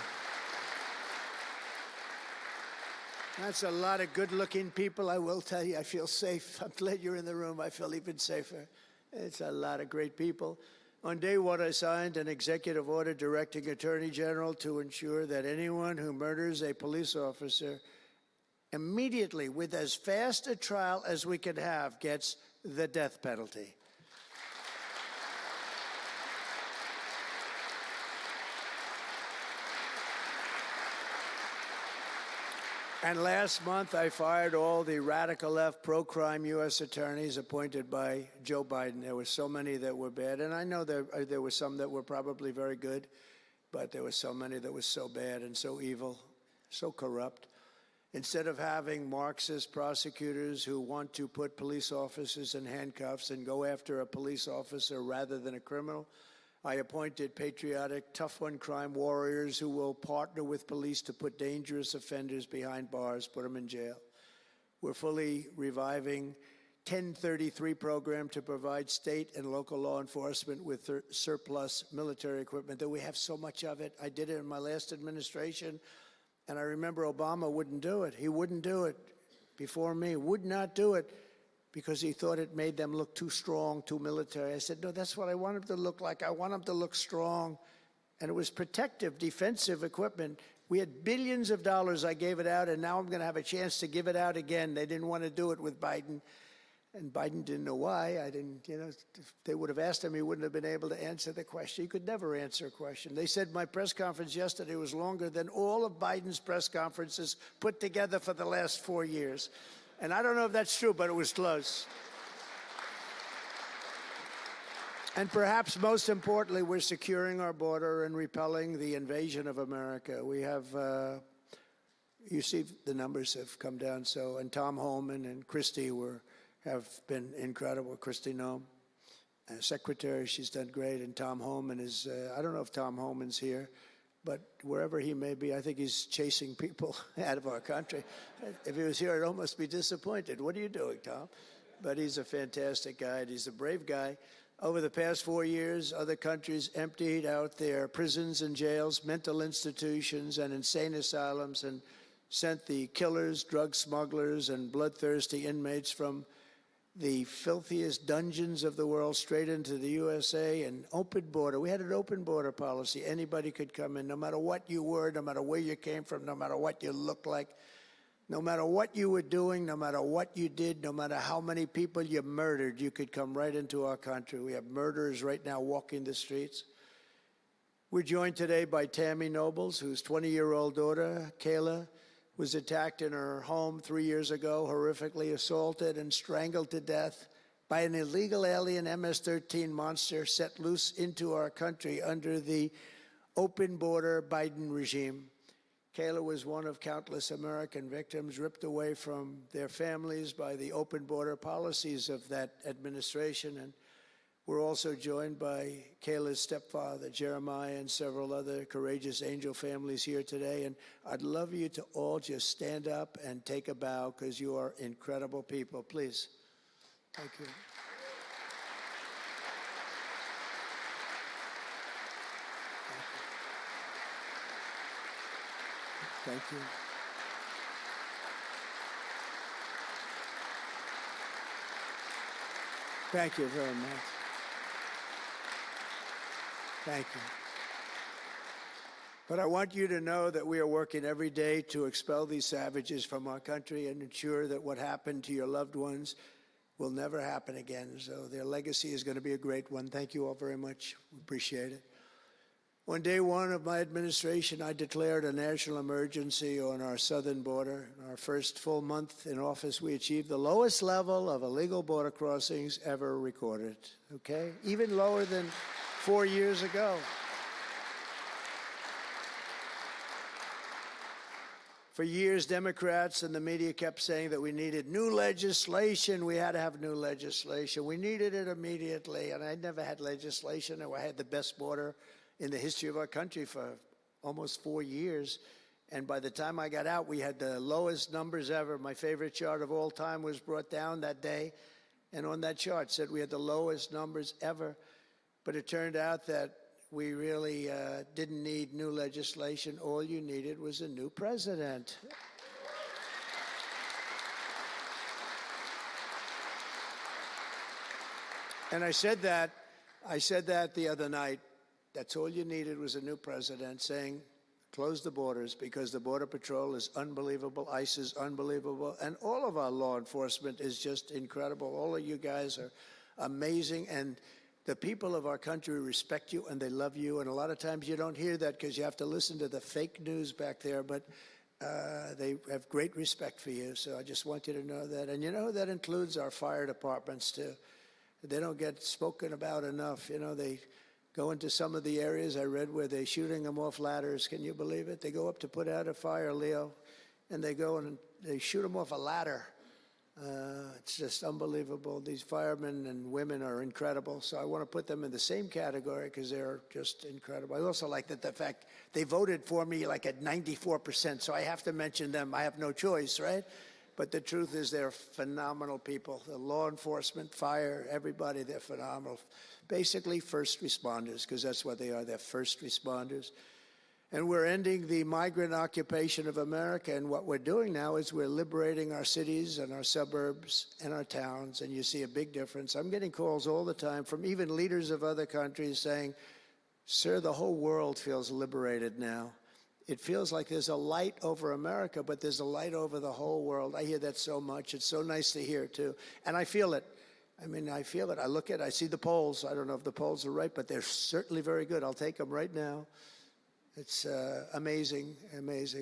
That's a lot of good-looking people. I will tell you, I feel safe. I'm glad you're in the room. I feel even safer. It's a lot of great people. On day one, I signed an executive order directing Attorney General to ensure that anyone who murders a police officer immediately, with as fast a trial as we can have, gets the death penalty. And last month, I fired all the radical left pro-crime U.S. attorneys appointed by Joe Biden. There were so many that were bad, and I know there were some that were probably very good, but there were so many that were so bad and so evil, so corrupt. Instead of having Marxist prosecutors who want to put police officers in handcuffs and go after a police officer rather than a criminal, I appointed patriotic, tough-on-crime warriors who will partner with police to put dangerous offenders behind bars, put them in jail. We're fully reviving 1033 program to provide state and local law enforcement with surplus military equipment, that we have so much of it. I did it in my last administration, and I remember Obama wouldn't do it. He wouldn't do it before me, would not do it, because he thought it made them look too strong, too military. I said, no, that's what I want them to look like. I want them to look strong. And it was protective, defensive equipment. We had billions of dollars. I gave it out, and now I'm going to have a chance to give it out again. They didn't want to do it with Biden, and Biden didn't know why. If they would have asked him, he wouldn't have been able to answer the question. He could never answer a question. They said my press conference yesterday was longer than all of Biden's press conferences put together for the last 4 years. And I don't know if that's true, but it was close. And perhaps most importantly, we're securing our border and repelling the invasion of America. We have, you see the numbers have come down. So, and Tom Homan and Christy have been incredible. Christy Noem, secretary, she's done great. And Tom Homan is, I don't know if Tom Homan's here. but wherever he may be, I think he's chasing people out of our country. If he was here, I'd almost be disappointed. What are you doing, Tom? But he's a fantastic guy, and he's a brave guy. Over the past 4 years, other countries emptied out their prisons and jails, mental institutions, and insane asylums, and sent the killers, drug smugglers, and bloodthirsty inmates from the filthiest dungeons of the world straight into the USA. An open border. We had an open border policy. Anybody could come in, no matter what you were, no matter where you came from, no matter what you looked like, no matter what you were doing, no matter what you did, no matter how many people you murdered, you could come right into our country. We have murderers right now walking the streets. We're joined today by Tammy Nobles, whose 20-year-old daughter, Kayla, was attacked in her home 3 years ago, horrifically assaulted and strangled to death by an illegal alien MS-13 monster set loose into our country under the open border Biden regime. Kayla was one of countless American victims ripped away from their families by the open border policies of that administration. And we're also joined by Kayla's stepfather, Jeremiah, and several other courageous angel families here today. And I'd love you to all just stand up and take a bow, because you are incredible people. Please. Thank you. Thank you. Thank you very much. Thank you. But I want you to know that we are working every day to expel these savages from our country and ensure that what happened to your loved ones will never happen again. So their legacy is going to be a great one. Thank you all very much. We appreciate it. On day one of my administration, I declared a national emergency on our southern border. In our first full month in office, we achieved the lowest level of illegal border crossings ever recorded, okay? Even lower than 4 years ago. For years, Democrats and the media kept saying that we needed new legislation. We had to have new legislation. We needed it immediately, and I never had legislation. I had the best border in the history of our country for almost 4 years. And by the time I got out, we had the lowest numbers ever. My favorite chart of all time was brought down that day. And on that chart said we had the lowest numbers ever. But it turned out that we really didn't need new legislation. All you needed was a new president. And I said that the other night. That's all you needed was a new president saying, close the borders, because the Border Patrol is unbelievable, ICE is unbelievable, and all of our law enforcement is just incredible. All of you guys are amazing, and the people of our country respect you and they love you, and a lot of times you don't hear that because you have to listen to the fake news back there, but they have great respect for you, so I just want you to know that. And you know, that includes our fire departments too. They don't get spoken about enough. You know, they go into some of the areas I read where they're shooting them off ladders. Can you believe it? They go up to put out a fire, Leo, and they go and they shoot them off a ladder. It's just unbelievable. These firemen and women are incredible. So I want to put them in the same category because they're just incredible. I also like that the fact they voted for me like at 94%. So I have to mention them. I have no choice, right? But the truth is they're phenomenal people. The law enforcement, fire, everybody, they're phenomenal. Basically first responders, because that's what they are. They're first responders. And we're ending the migrant occupation of America. And what we're doing now is we're liberating our cities and our suburbs and our towns. And you see a big difference. I'm getting calls all the time from even leaders of other countries saying, sir, the whole world feels liberated now. It feels like there's a light over America, but there's a light over the whole world. I hear that so much. It's so nice to hear, too. And I feel it. I mean, I feel it. I look at it. I see the polls. I don't know if the polls are right, but they're certainly very good. I'll take them right now. It's amazing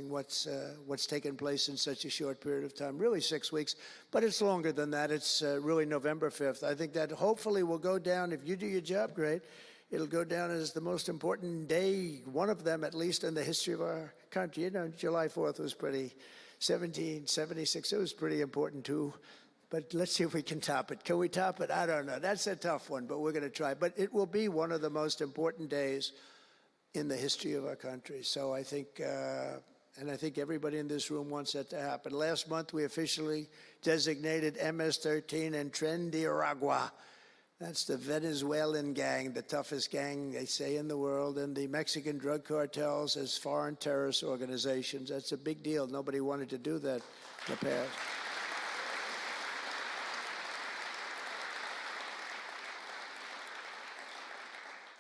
what's taken place in such a short period of time, really 6 weeks, but it's longer than that. It's really November 5th. I think that hopefully will go down, if you do your job great, it'll go down as the most important day, one of them at least in the history of our country. You know, July 4th was 1776, it was pretty important too. But let's see if we can top it. Can we top it? I don't know. That's a tough one, but we're going to try. But it will be one of the most important days in the history of our country. So I think, and I think everybody in this room wants that to happen. Last month, we officially designated MS-13 and Tren de Aragua. That's the Venezuelan gang, the toughest gang, they say, in the world, and the Mexican drug cartels as foreign terrorist organizations. That's a big deal. Nobody wanted to do that in the past.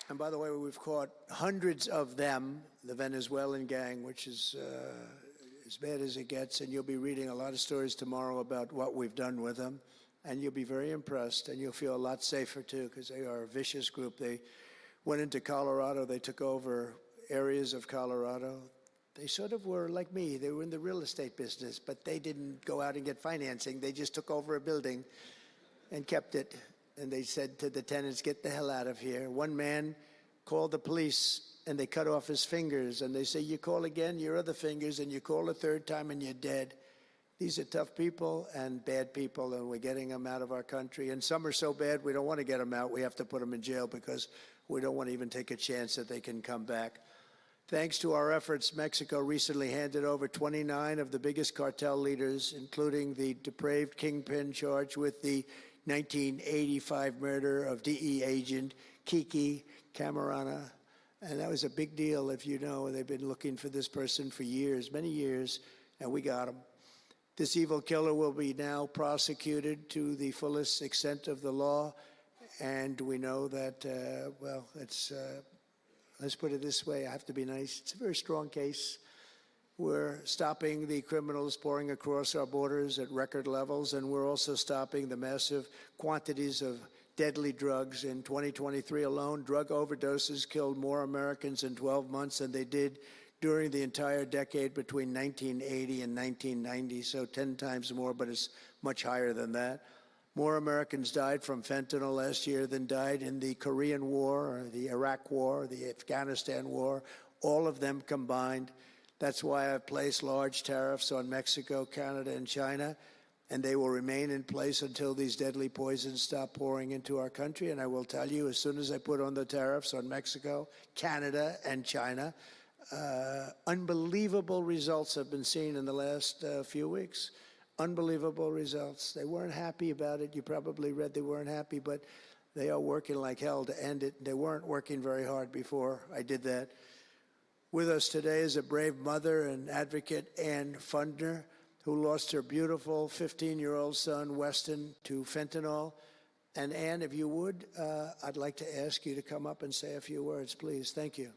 And by the way, we've caught hundreds of them, the Venezuelan gang, which is as bad as it gets. And you'll be reading a lot of stories tomorrow about what we've done with them. And you'll be very impressed, and you'll feel a lot safer, too, because they are a vicious group. They went into Colorado. They took over areas of Colorado. They sort of were like me. They were in the real estate business, but they didn't go out and get financing. They just took over a building and kept it. And they said to the tenants, get the hell out of here. One man called the police, and they cut off his fingers. And they say, you call again, your other fingers, and you call a third time, and you're dead. These are tough people and bad people, and we're getting them out of our country. And some are so bad, we don't want to get them out. We have to put them in jail because we don't want to even take a chance that they can come back. Thanks to our efforts, Mexico recently handed over 29 of the biggest cartel leaders, including the depraved kingpin charged with the 1985 murder of DE agent Kiki Camarena. And that was a big deal, if you know. They've been looking for this person for years, many years, and we got him. This evil killer will be now prosecuted to the fullest extent of the law. And we know that, well, let's put it this way. I have to be nice. It's a very strong case. We're stopping the criminals pouring across our borders at record levels, and we're also stopping the massive quantities of deadly drugs. In 2023 alone, drug overdoses killed more Americans in 12 months than they did during the entire decade between 1980 and 1990, so 10 times more, but it's much higher than that. More Americans died from fentanyl last year than died in the Korean War, or the Iraq War, the Afghanistan War, all of them combined. That's why I've placed large tariffs on Mexico, Canada, and China, and they will remain in place until these deadly poisons stop pouring into our country. And I will tell you, as soon as I put on the tariffs on Mexico, Canada, and China, unbelievable results have been seen in the last few weeks. Unbelievable results. They weren't happy about it. You probably read they weren't happy, but they are working like hell to end it. They weren't working very hard before I did that. With us today is a brave mother and advocate, Ann Fundner, who lost her beautiful 15-year-old son, Weston, to fentanyl. And Ann, if you would, I'd like to ask you to come up and say a few words, please. Thank you.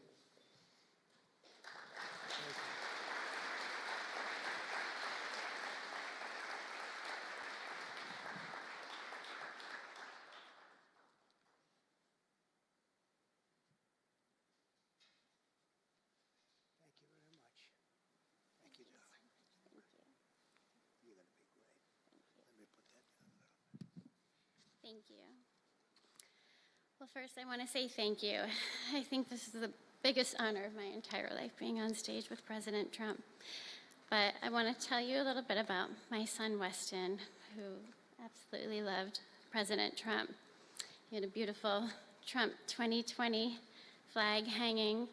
Thank you. Well, first I want to say thank you. I think this is the biggest honor of my entire life, being on stage with President Trump. But I want to tell you a little bit about my son, Weston, who absolutely loved President Trump. He had a beautiful Trump 2020 flag hanging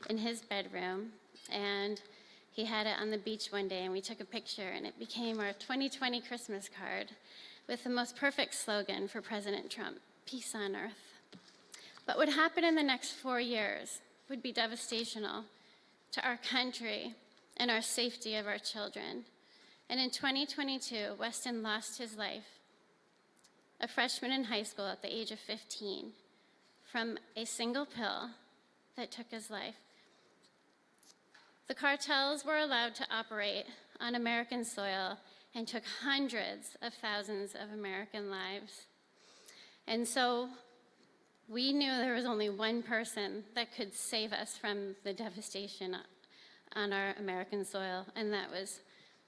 in his bedroom, and he had it on the beach one day, and we took a picture, and it became our 2020 Christmas card with the most perfect slogan for President Trump, peace on earth. But what happened in the next 4 years would be devastational to our country and our safety of our children. And in 2022, Weston lost his life, a freshman in high school at the age of 15, from a single pill that took his life. The cartels were allowed to operate on American soil and took hundreds of thousands of American lives. And so we knew there was only one person that could save us from the devastation on our American soil, and that was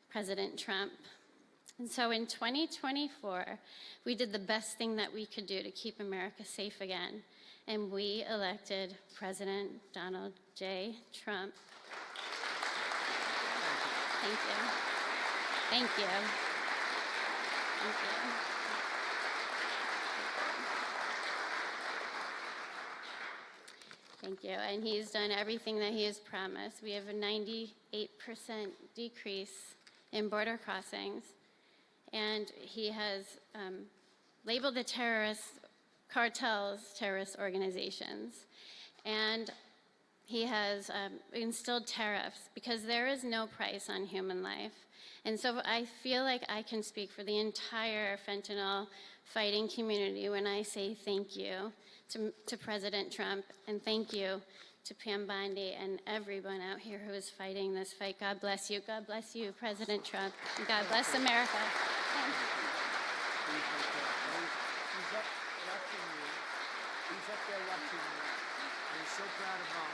President Trump. And so in 2024, we did the best thing that we could do to keep America safe again, and we elected President Donald J. Trump. Thank you. Thank you. Thank you. Thank you. And he's done everything that he has promised. We have a 98% decrease in border crossings. And he has labeled the terrorist cartels terrorist organizations. And he has instilled tariffs because there is no price on human life. And so I feel like I can speak for the entire fentanyl fighting community when I say thank you to President Trump, and thank you to Pam Bondi and everyone out here who is fighting this fight. God bless you. God bless you, President Trump. And God bless America. Thank you. He's up watching you. He's up there watching you. And he's so proud of Mom.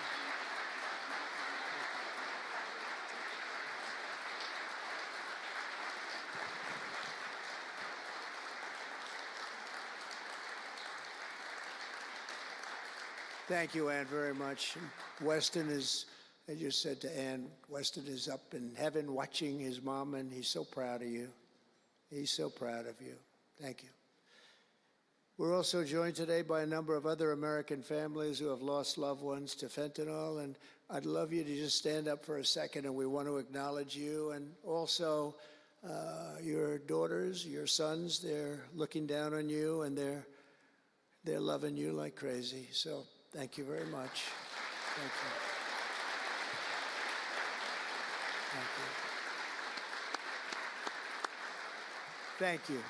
Thank you, Ann, very much. Weston is, I just said to Ann, Weston is up in heaven watching his mom, and he's so proud of you. He's so proud of you. Thank you. We're also joined today by a number of other American families who have lost loved ones to fentanyl, and I'd love you to just stand up for a second, and we want to acknowledge you, and also your daughters, your sons. They're looking down on you, and they're loving you like crazy. So thank you very much. Thank you. Thank you. Thank you.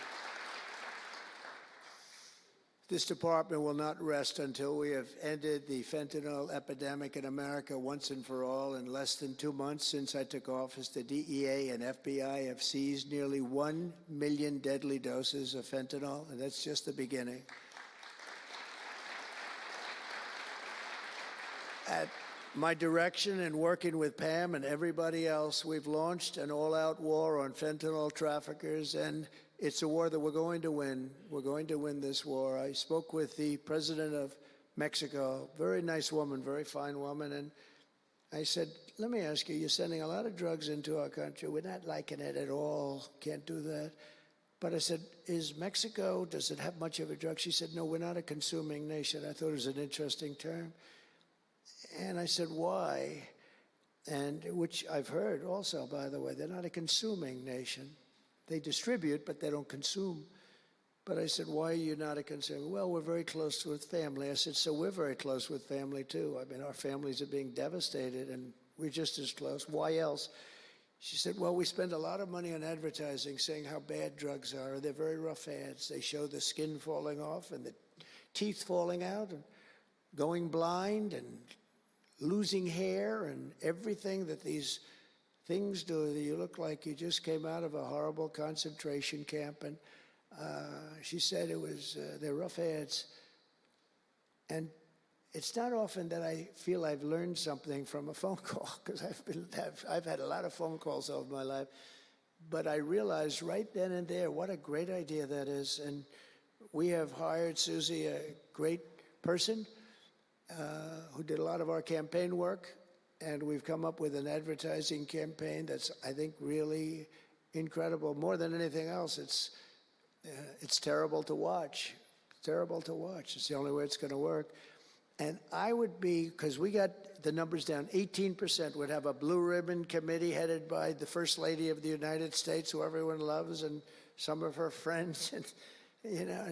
This department will not rest until we have ended the fentanyl epidemic in America once and for all. In less than 2 months since I took office, the DEA and FBI have seized nearly 1 million deadly doses of fentanyl, and that's just the beginning. At my direction and working with Pam and everybody else, we've launched an all-out war on fentanyl traffickers, and it's a war that we're going to win. We're going to win this war. I spoke with the president of Mexico, very nice woman, very fine woman, and I said, let me ask you, you're sending a lot of drugs into our country. We're not liking it at all. Can't do that. But I said, is Mexico, does it have much of a drug? She said, no, we're not a consuming nation. I thought it was an interesting term. And I said, why? And which I've heard also, by the way, they're not a consuming nation. They distribute, but they don't consume. But I said, why are you not a consumer? Well, we're very close with family. I said, so we're very close with family, too. I mean, our families are being devastated, and we're just as close. Why else? She said, well, we spend a lot of money on advertising saying how bad drugs are. They're very rough ads. They show the skin falling off and the teeth falling out and going blind and losing hair and everything that these things do. You look like you just came out of a horrible concentration camp. And she said it was, they're rough ads. And it's not often that I feel I've learned something from a phone call, because I've had a lot of phone calls over my life. But I realized right then and there what a great idea that is. And we have hired Susie, a great person, who did a lot of our campaign work, and we've come up with an advertising campaign that's, I think, really incredible. More than anything else, it's terrible to watch. Terrible to watch. It's the only way it's going to work. And I would be, because we got the numbers down, 18% would have a blue ribbon committee headed by the First Lady of the United States, who everyone loves, and some of her friends. And, you know,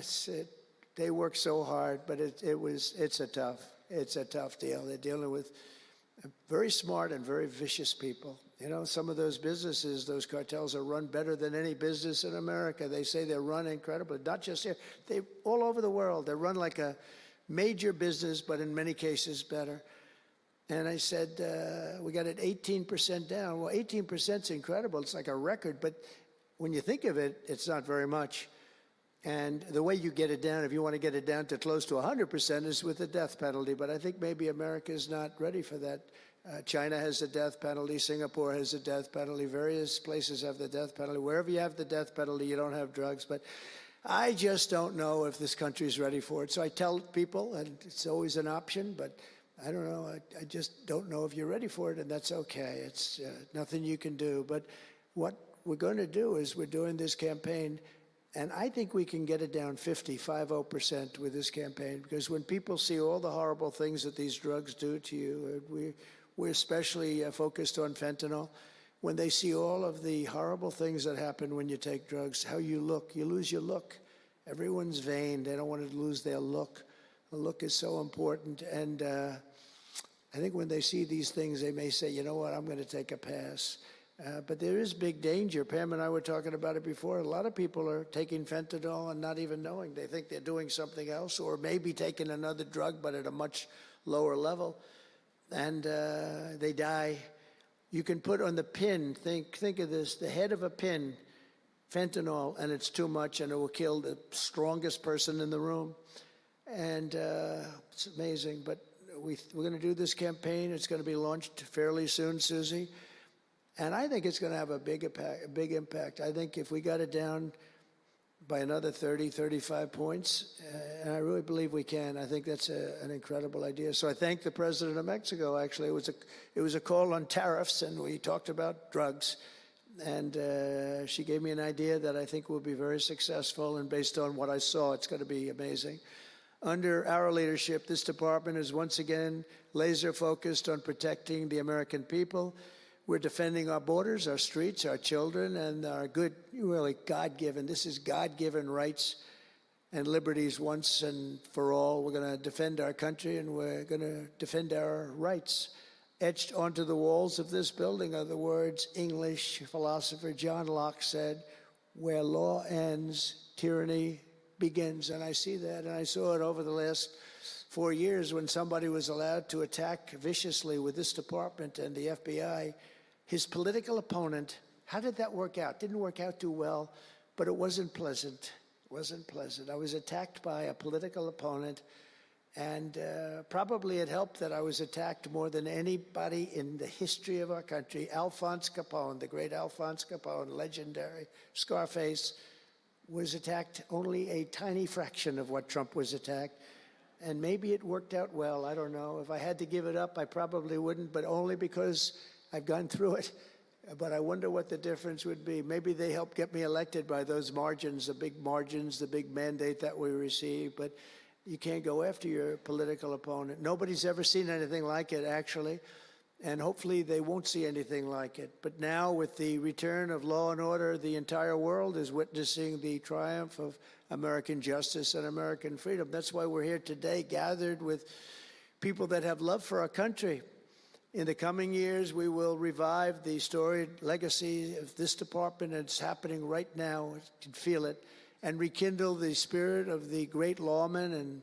they work so hard, but it's a tough deal. They're dealing with very smart and very vicious people. You know, some of those businesses, those cartels, are run better than any business in America. They say they're run incredibly, not just here. They all over the world. They're run like a major business, but in many cases better. And I said, we got it 18% down. Well, 18% is incredible. It's like a record. But when you think of it, it's not very much. And the way you get it down, if you want to get it down to close to 100%, is with the death penalty. But I think maybe America is not ready for that. China has a death penalty. Singapore has a death penalty. Various places have the death penalty. Wherever you have the death penalty, you don't have drugs. But I just don't know if this country is ready for it. So I tell people, and it's always an option, but I don't know. I just don't know if you're ready for it, and that's okay. It's nothing you can do. But what we're going to do is we're doing this campaign And I think we can get it down 50% with this campaign, because when people see all the horrible things that these drugs do to you, we're especially focused on fentanyl. When they see all of the horrible things that happen when you take drugs, how you look, you lose your look. Everyone's vain. They don't want to lose their look. The look is so important. And I think when they see these things, they may say, you know what, I'm going to take a pass. But there is big danger. Pam and I were talking about it before. A lot of people are taking fentanyl and not even knowing. They think they're doing something else, or maybe taking another drug, but at a much lower level. And they die. You can put on the pin, think of this, the head of a pin, fentanyl, and it's too much, and it will kill the strongest person in the room. And it's amazing. But we're going to do this campaign. It's going to be launched fairly soon, Susie. And I think it's going to have a big impact. I think if we got it down by another 30, 35 points, and I really believe we can, I think that's an incredible idea. So I thank the President of Mexico, actually. It was a call on tariffs, and we talked about drugs. And she gave me an idea that I think will be very successful, and based on what I saw, it's going to be amazing. Under our leadership, this department is once again laser focused on protecting the American people. We're defending our borders, our streets, our children, and our good, really God-given, this is God-given rights and liberties once and for all. We're going to defend our country, and we're going to defend our rights. Etched onto the walls of this building are the words English philosopher John Locke said, "Where law ends, tyranny begins." And I see that, and I saw it over the last 4 years when somebody was allowed to attack viciously with this department and the FBI his political opponent. How did that work out? Didn't work out too well, but it wasn't pleasant. It wasn't pleasant. I was attacked by a political opponent, and probably it helped that I was attacked more than anybody in the history of our country. Alphonse Capone, the great Alphonse Capone, legendary, Scarface, was attacked only a tiny fraction of what Trump was attacked. And maybe it worked out well, I don't know. If I had to give it up, I probably wouldn't, but only because I've gone through it. But I wonder what the difference would be. Maybe they helped get me elected by those margins, the big mandate that we received. But you can't go after your political opponent. Nobody's ever seen anything like it, actually. And hopefully they won't see anything like it. But now, with the return of law and order, the entire world is witnessing the triumph of American justice and American freedom. That's why we're here today, gathered with people that have love for our country. In the coming years, we will revive the storied legacy of this department. It's happening right now. You can feel it. And rekindle the spirit of the great lawmen and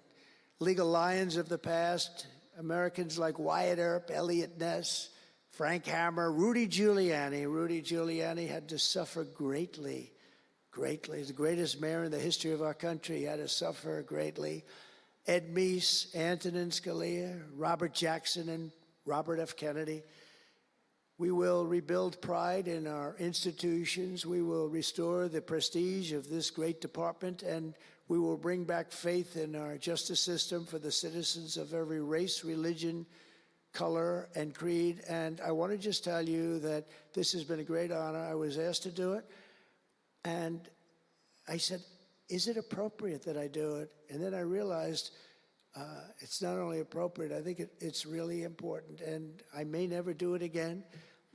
legal lions of the past, Americans like Wyatt Earp, Eliot Ness, Frank Hammer, Rudy Giuliani. Rudy Giuliani had to suffer greatly, greatly. He's the greatest mayor in the history of our country. He had to suffer greatly. Ed Meese, Antonin Scalia, Robert Jackson, and Robert F. Kennedy. We will rebuild pride in our institutions. We will restore the prestige of this great department, and we will bring back faith in our justice system for the citizens of every race, religion, color, and creed. And I want to just tell you that this has been a great honor. I was asked to do it, and I said, is it appropriate that I do it? And then I realized it's not only appropriate, I think it's really important. And I may never do it again.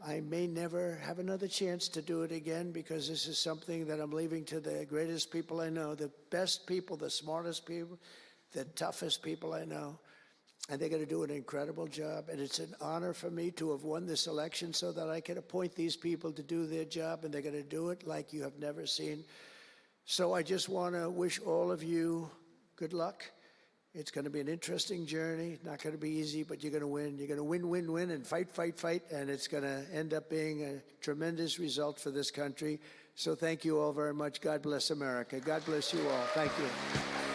I may never have another chance to do it again, because this is something that I'm leaving to the greatest people I know, the best people, the smartest people, the toughest people I know. And they're going to do an incredible job. And it's an honor for me to have won this election so that I can appoint these people to do their job, and they're going to do it like you have never seen. So I just want to wish all of you good luck. It's going to be an interesting journey. Not going to be easy, but you're going to win. You're going to win, win, win, and fight, fight, fight. And it's going to end up being a tremendous result for this country. So thank you all very much. God bless America. God bless you all. Thank you.